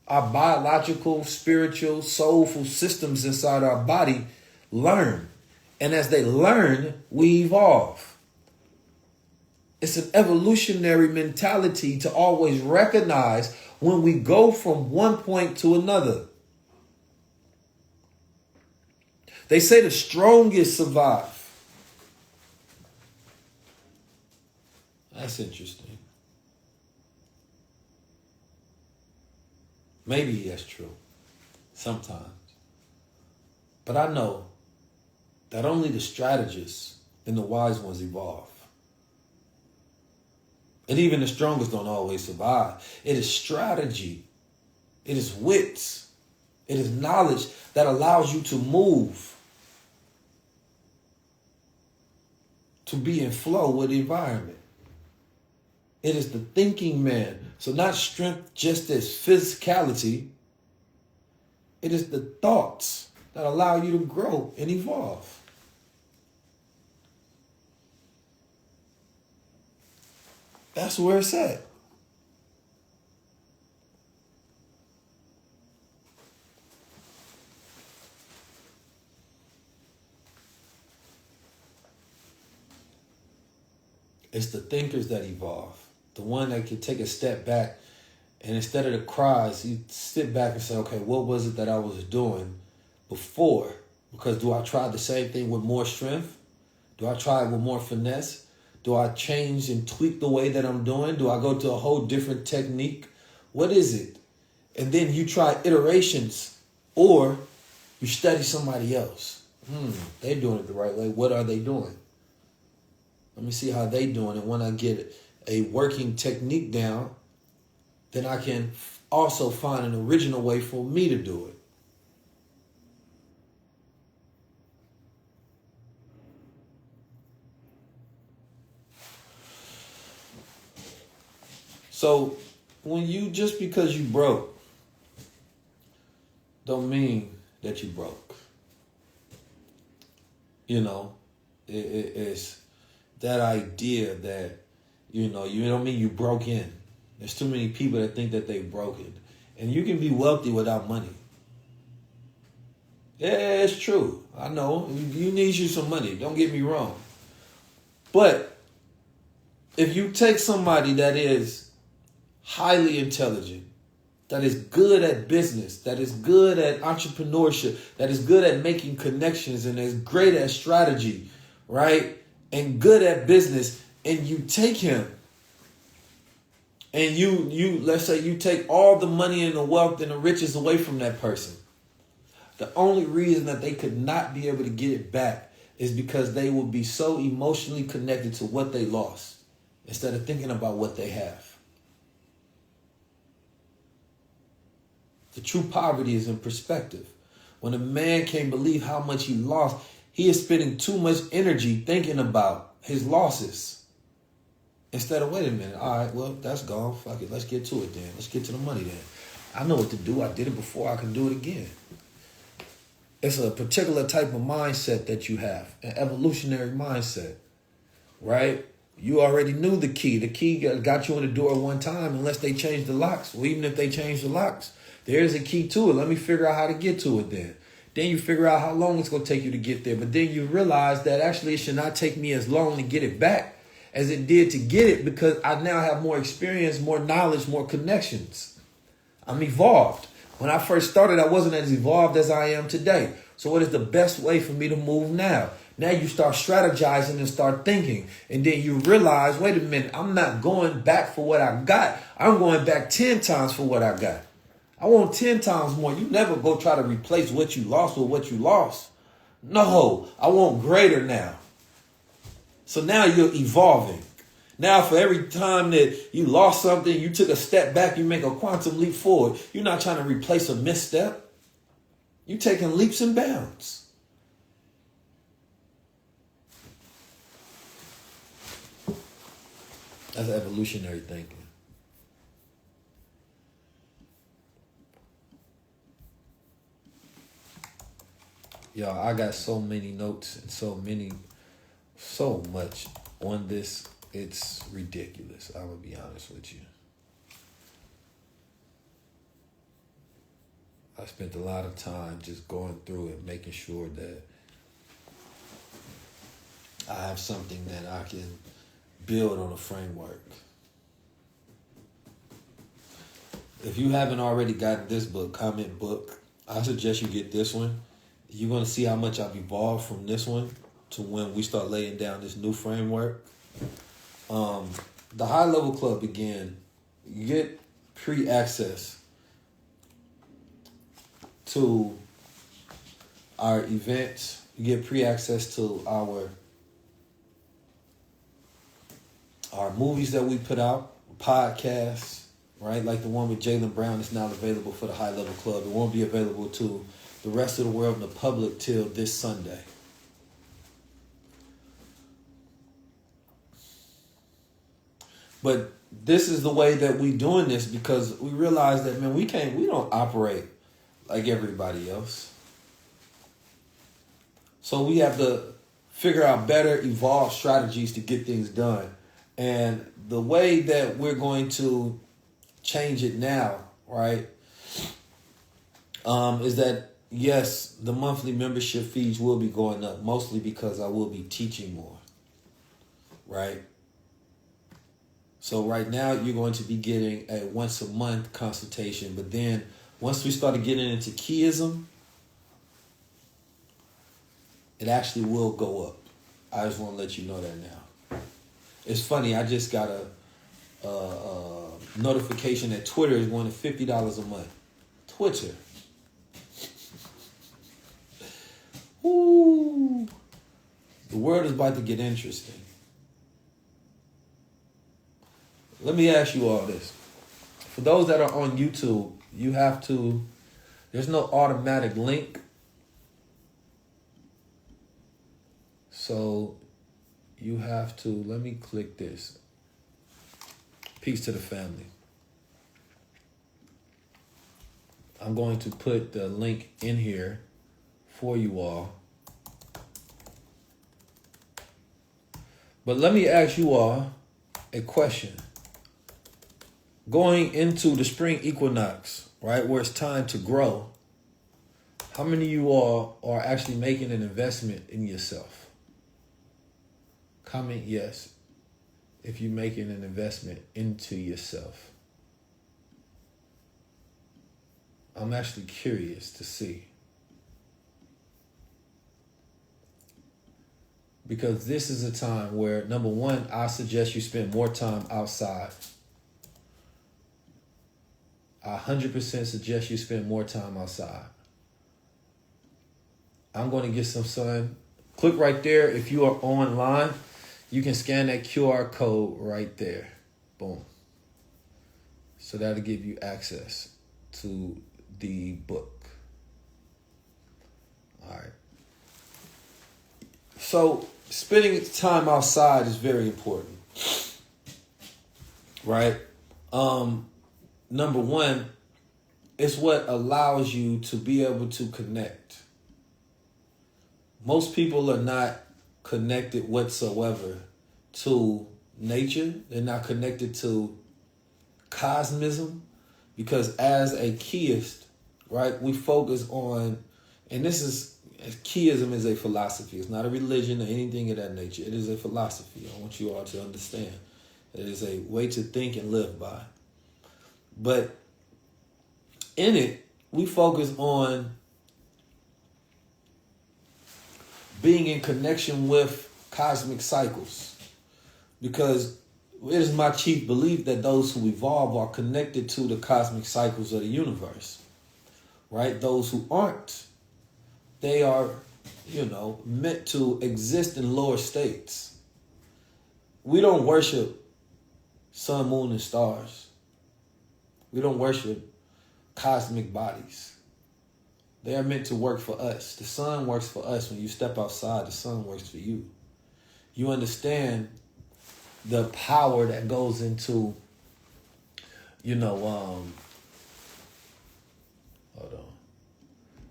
Our biological, spiritual, soulful systems inside our body learn. And as they learn, we evolve. It's an evolutionary mentality to always recognize when we go from one point to another. They say the strongest survive. That's interesting. Maybe that's true. Sometimes. But I know that only the strategists and the wise ones evolve. And even the strongest don't always survive. It is strategy. It is wits. It is knowledge that allows you to move. To be in flow with the environment. It is the thinking man. So not strength just as physicality. It is the thoughts that allow you to grow and evolve. That's where it's at. It's the thinkers that evolve. The one that can take a step back, and instead of the cries, you sit back and say, okay, what was it that I was doing before? Because do I try the same thing with more strength? Do I try it with more finesse? Do I change and tweak the way that I'm doing? Do I go to a whole different technique? What is it? And then you try iterations, or you study somebody else. They're doing it the right way. What are they doing? Let me see how they doing it. When I get a working technique down, then I can also find an original way for me to do it. So when you, just because you broke, don't mean that you broke. You know, it's that idea that, you know, you don't mean you broke in. There's too many people that think that they broken. And you can be wealthy without money. Yeah, it's true. I know. You need you some money. Don't get me wrong. But if you take somebody that is highly intelligent, that is good at business, that is good at entrepreneurship, that is good at making connections, and is great at strategy, right? And good at business, and you take him and you let's say you take all the money and the wealth and the riches away from that person. The only reason that they could not be able to get it back is because they will be so emotionally connected to what they lost instead of thinking about what they have. The true poverty is in perspective. When a man can't believe how much he lost, he is spending too much energy thinking about his losses. Instead of, wait a minute, all right, well, that's gone. Fuck it, let's get to it then. Let's get to the money then. I know what to do. I did it before. I can do it again. It's a particular type of mindset that you have, an evolutionary mindset, right? You already knew the key. The key got you in the door one time unless they change the locks. Well, even if they change the locks, there's a key to it. Let me figure out how to get to it then. Then you figure out how long it's going to take you to get there. But then you realize that actually it should not take me as long to get it back as it did to get it, because I now have more experience, more knowledge, more connections. I'm evolved. When I first started, I wasn't as evolved as I am today. So what is the best way for me to move now? Now you start strategizing and start thinking. And then you realize, wait a minute, I'm not going back for what I got. I'm going back 10 times for what I got. I want 10 times more. You never go try to replace what you lost with what you lost. No, I want greater now. So now you're evolving. Now for every time that you lost something, you took a step back, you make a quantum leap forward. You're not trying to replace a misstep. You're taking leaps and bounds. That's evolutionary thinking. Y'all, I got so many notes and so much on this. It's ridiculous. I'm going to be honest with you. I spent a lot of time just going through it, making sure that I have something that I can build on a framework. If you haven't already gotten this book, Comment Book, I suggest you get this one. You're going to see how much I've evolved from this one to when we start laying down this new framework. The High Level Club again, you get pre-access to our events. You get pre-access to our movies that we put out, podcasts, right? Like the one with Jaylen Brown is now available for the High Level Club. It won't be available to the rest of the world and the public till this Sunday. But this is the way that we doing this because we realize that, man, we don't operate like everybody else. So we have to figure out better, evolved strategies to get things done. And the way that we're going to change it now, right, is that, yes, the monthly membership fees will be going up, mostly because I will be teaching more, right? So right now you're going to be getting a once a month consultation, but then once we started getting into keyism, it actually will go up. I just want to let you know that now. It's funny, I just got a notification that Twitter is going to $50 a month. Twitter. Ooh. The world is about to get interesting. Let me ask you all this. For those that are on YouTube, you have to, there's no automatic link. So you have to, let me click this. Peace to the family. I'm going to put the link in here for you all. But let me ask you all a question. Going into the spring equinox, right, where it's time to grow, how many of you all are actually making an investment in yourself? Comment yes if you're making an investment into yourself. I'm actually curious to see. Because this is a time where, number one, I suggest you spend more time outside. I 100% suggest you spend more time outside. I'm going to get some sun. Click right there. If you are online, you can scan that QR code right there. Boom. So that'll give you access to the book. All right. So spending time outside is very important, right? Number one, it's what allows you to be able to connect. Most people are not connected whatsoever to nature. They're not connected to cosmism, because as a keyist, right, we focus on, and this is, keyism is a philosophy. It's not a religion or anything of that nature. It is a philosophy. I want you all to understand. It is a way to think and live by. But in it, we focus on being in connection with cosmic cycles, because it is my chief belief that those who evolve are connected to the cosmic cycles of the universe, right? Those who aren't, they are, meant to exist in lower states. We don't worship sun, moon, and stars. We don't worship cosmic bodies. They are meant to work for us. The sun works for us. When you step outside, the sun works for you. You understand the power that goes into, hold on.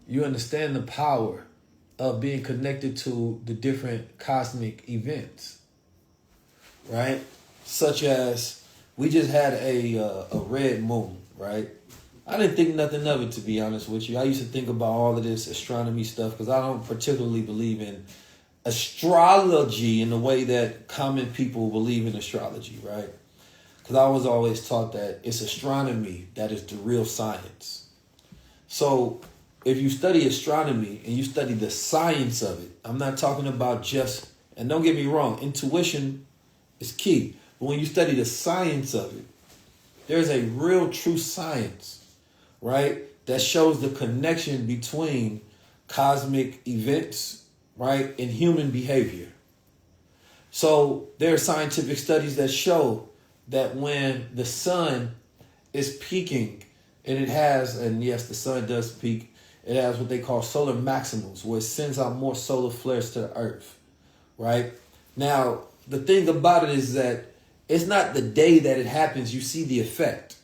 You understand the power of being connected to the different cosmic events, right? Such as, we just had a red moon, right? I didn't think nothing of it, to be honest with you. I used to think about all of this astronomy stuff because I don't particularly believe in astrology in the way that common people believe in astrology, right? Because I was always taught that it's astronomy that is the real science. So if you study astronomy and you study the science of it, I'm not talking about just, and don't get me wrong, intuition is key. But when you study the science of it, there's a real true science, right, that shows the connection between cosmic events, right, and human behavior. So there are scientific studies that show that when the sun is peaking, and it has, and yes, the sun does peak, it has what they call solar maximums, where it sends out more solar flares to the earth, right? Now, the thing about it is that it's not the day that it happens you see the effect.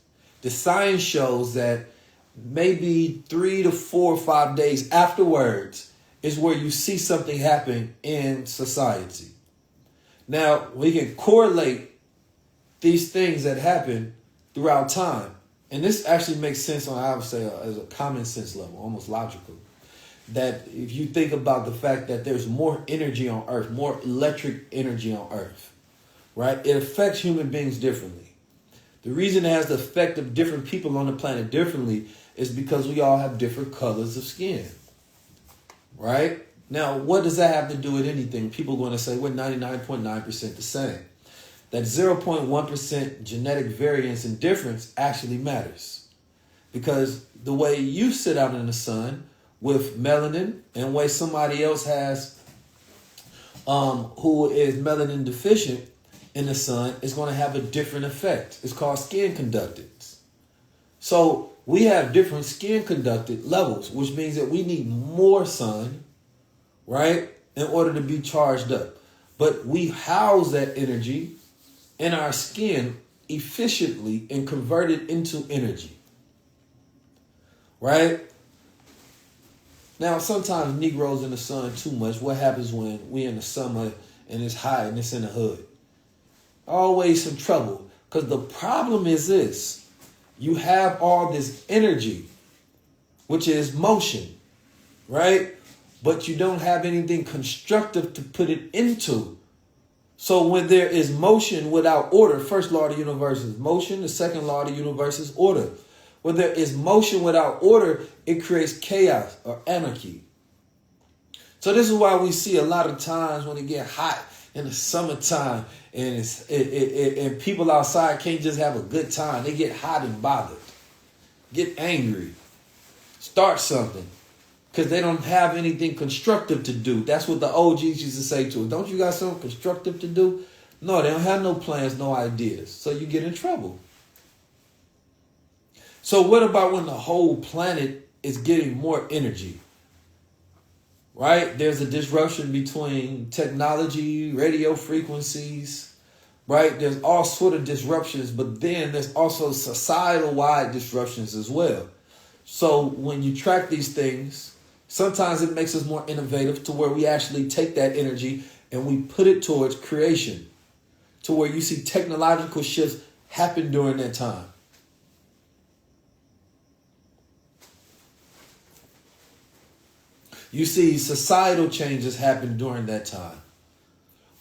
The science shows that maybe 3 to 4 or 5 days afterwards is where you see something happen in society. Now, we can correlate these things that happen throughout time. And this actually makes sense on, I would say, as a common sense level, almost logical. That if you think about the fact that there's more energy on Earth, more electric energy on Earth, right? It affects human beings differently. The reason it has the effect of different people on the planet differently is because we all have different colors of skin, right? Now, what does that have to do with anything? People are going to say we're 99.9% the same. That 0.1% genetic variance and difference actually matters, because the way you sit out in the sun with melanin and the way somebody else has who is melanin deficient in the sun is going to have a different effect. It's called skin conductance. So we have different skin conducted levels, which means that we need more sun, right, in order to be charged up. But we house that energy in our skin efficiently and convert it into energy. Right? Now, sometimes Negroes in the sun too much. What happens when we in the summer and it's hot and it's in the hood? Always some trouble. Because the problem is this. You have all this energy, which is motion, right? But you don't have anything constructive to put it into. So when there is motion without order, first law of the universe is motion. The second law of the universe is order. When there is motion without order, it creates chaos or anarchy. So this is why we see a lot of times when it get hot in the summertime and and people outside can't just have a good time. They get hot and bothered, get angry, start something because they don't have anything constructive to do. That's what the OGs used to say to us. Don't you got something constructive to do? No, they don't have no plans, no ideas. So you get in trouble. So what about when the whole planet is getting more energy? Right? There's a disruption between technology, radio frequencies, right? There's all sort of disruptions, but then there's also societal-wide disruptions as well. So when you track these things, sometimes it makes us more innovative to where we actually take that energy and we put it towards creation, to where you see technological shifts happen during that time. You see societal changes happen during that time.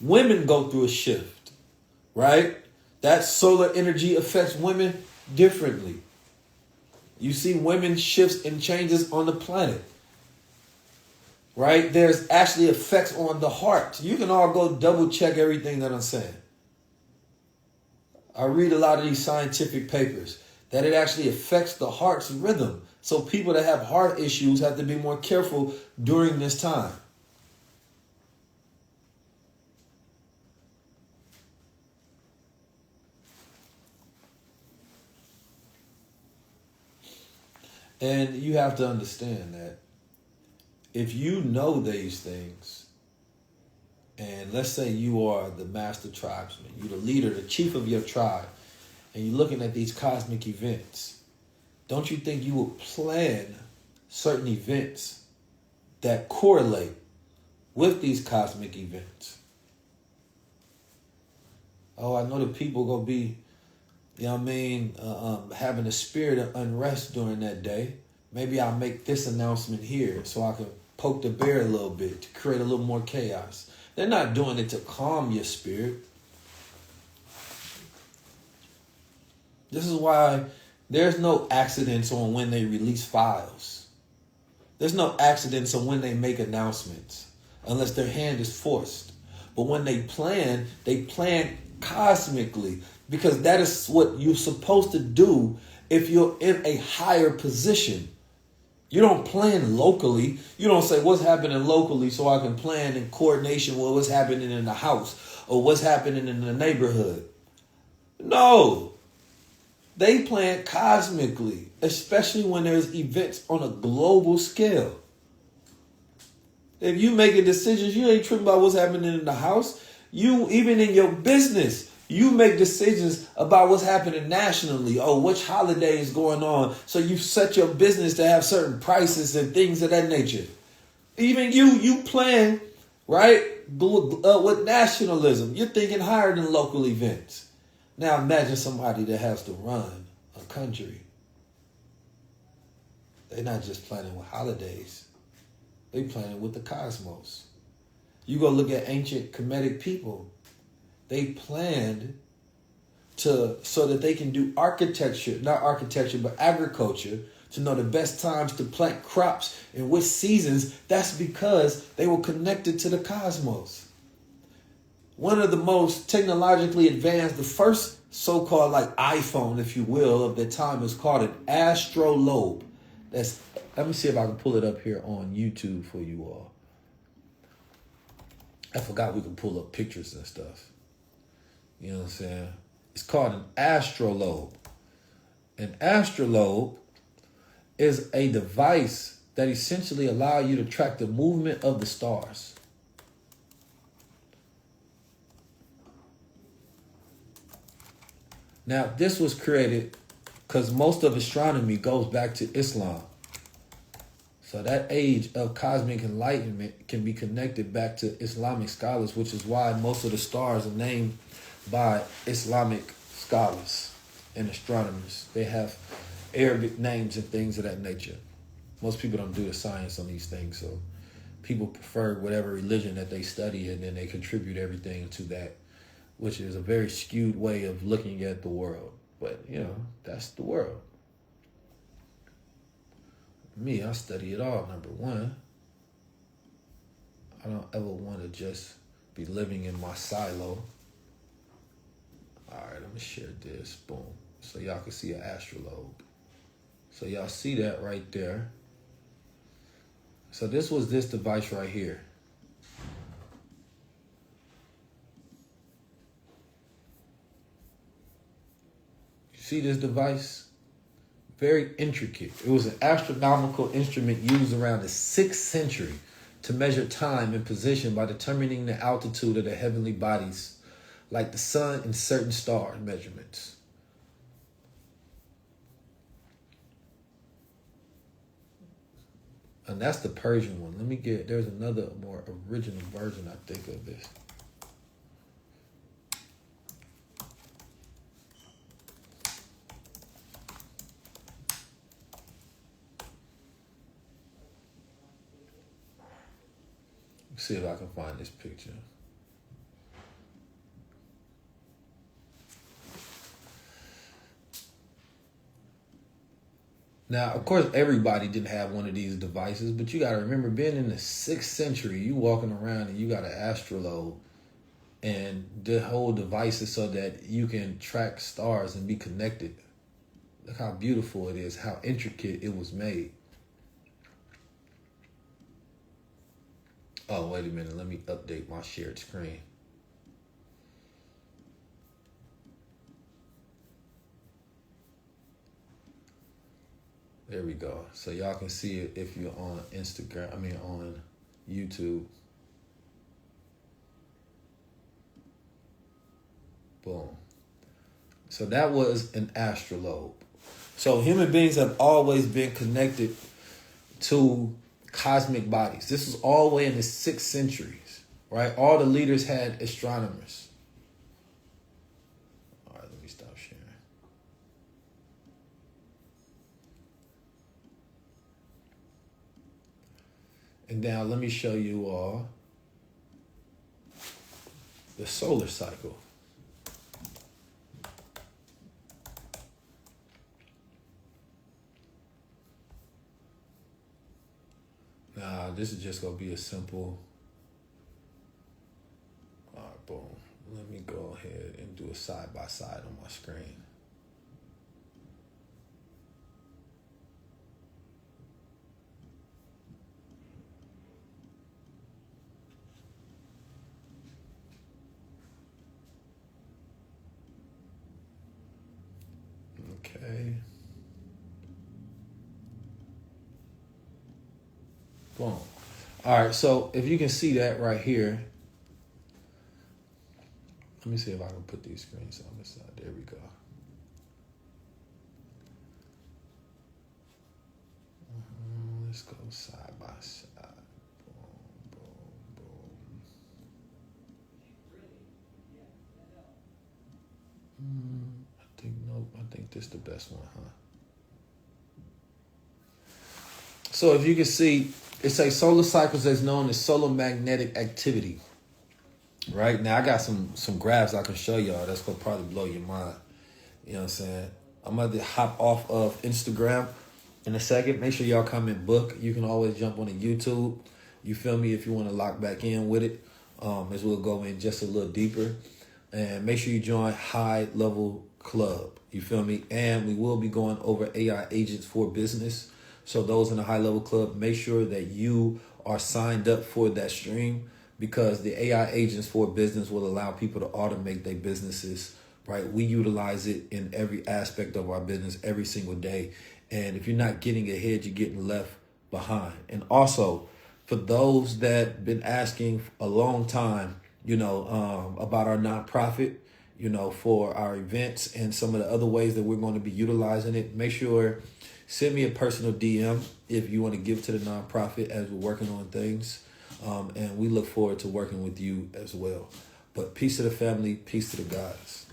Women go through a shift, right? That solar energy affects women differently. You see women shifts and changes on the planet, right? There's actually effects on the heart. You can all go double check everything that I'm saying. I read a lot of these scientific papers that it actually affects the heart's rhythm. So people that have heart issues have to be more careful during this time. And you have to understand that if you know these things, and let's say you are the master tribesman, you're the leader, the chief of your tribe, and you're looking at these cosmic events, don't you think you would plan certain events that correlate with these cosmic events? Oh, I know the people going to be, having a spirit of unrest during that day. Maybe I'll make this announcement here so I can poke the bear a little bit to create a little more chaos. They're not doing it to calm your spirit. This is why there's no accidents on when they release files. There's no accidents on when they make announcements unless their hand is forced. But when they plan cosmically because that is what you're supposed to do if you're in a higher position. You don't plan locally. You don't say what's happening locally so I can plan in coordination with what's happening in the house or what's happening in the neighborhood. No. They plan cosmically, especially when there's events on a global scale. If you making decisions, you ain't tripping about what's happening in the house. You, even in your business, you make decisions about what's happening nationally. Oh, which holiday is going on. So you set your business to have certain prices and things of that nature. Even you plan, right, with nationalism. You're thinking higher than local events. Now imagine somebody that has to run a country. They're not just planning with holidays. They planning with the cosmos. You go look at ancient Kemetic people. They planned so that they can do not architecture, but agriculture, to know the best times to plant crops in which seasons. That's because they were connected to the cosmos. One of the most technologically advanced, the first so-called like iPhone, if you will, of the time is called an astrolabe. Let me see if I can pull it up here on YouTube for you all. I forgot we can pull up pictures and stuff. You know what I'm saying? It's called an astrolabe. An astrolabe is a device that essentially allows you to track the movement of the stars. Now, this was created because most of astronomy goes back to Islam. So that age of cosmic enlightenment can be connected back to Islamic scholars, which is why most of the stars are named by Islamic scholars and astronomers. They have Arabic names and things of that nature. Most people don't do the science on these things, so people prefer whatever religion that they study, and then they contribute everything to that, which is a very skewed way of looking at the world. But, that's the world. Me, I study it all, number one. I don't ever want to just be living in my silo. All right, let me share this. Boom. So y'all can see an astrolabe. So y'all see that right there. So this was this device right here. You see this device? Very intricate. It was an astronomical instrument used around the 6th century to measure time and position by determining the altitude of the heavenly bodies, like the sun and certain star measurements. And that's the Persian one. There's another more original version, I think, of this. Let's see if I can find this picture. Now, of course, everybody didn't have one of these devices, but you got to remember, being in the 6th century, you walking around and you got an astrolabe, and the whole device is so that you can track stars and be connected. Look how beautiful it is, how intricate it was made. Oh, wait a minute. Let me update my shared screen. There we go. So y'all can see it if you're on on YouTube. Boom. So that was an astrolabe. So human beings have always been connected to cosmic bodies. This was all the way in the 6th centuries, right? All the leaders had astronomers. All right, let me stop sharing. And now let me show you all the solar cycle. Nah, this is just going to be a simple... All right, boom. Let me go ahead and do a side-by-side on my screen. Okay. Boom. All right, so if you can see that right here, let me see if I can put these screens on this side. There we go. Let's go side by side. Boom, boom, boom. I think this is the best one, huh? So if you can see, it says solar cycles is known as solar magnetic activity. Right now, I got some graphs I can show y'all. That's gonna probably blow your mind. You know what I'm saying? I'm gonna hop off of Instagram in a second. Make sure y'all comment book. You can always jump on the YouTube. You feel me? If you want to lock back in with it, as we'll go in just a little deeper. And make sure you join High Level Club. You feel me? And we will be going over AI agents for business. So those in the High Level Club, make sure that you are signed up for that stream, because the AI agents for business will allow people to automate their businesses, right? We utilize it in every aspect of our business every single day. And if you're not getting ahead, you're getting left behind. And also, for those that been asking a long time, about our nonprofit, for our events and some of the other ways that we're going to be utilizing it. Make sure, send me a personal DM if you want to give to the nonprofit as we're working on things. And we look forward to working with you as well. But peace to the family, peace to the gods.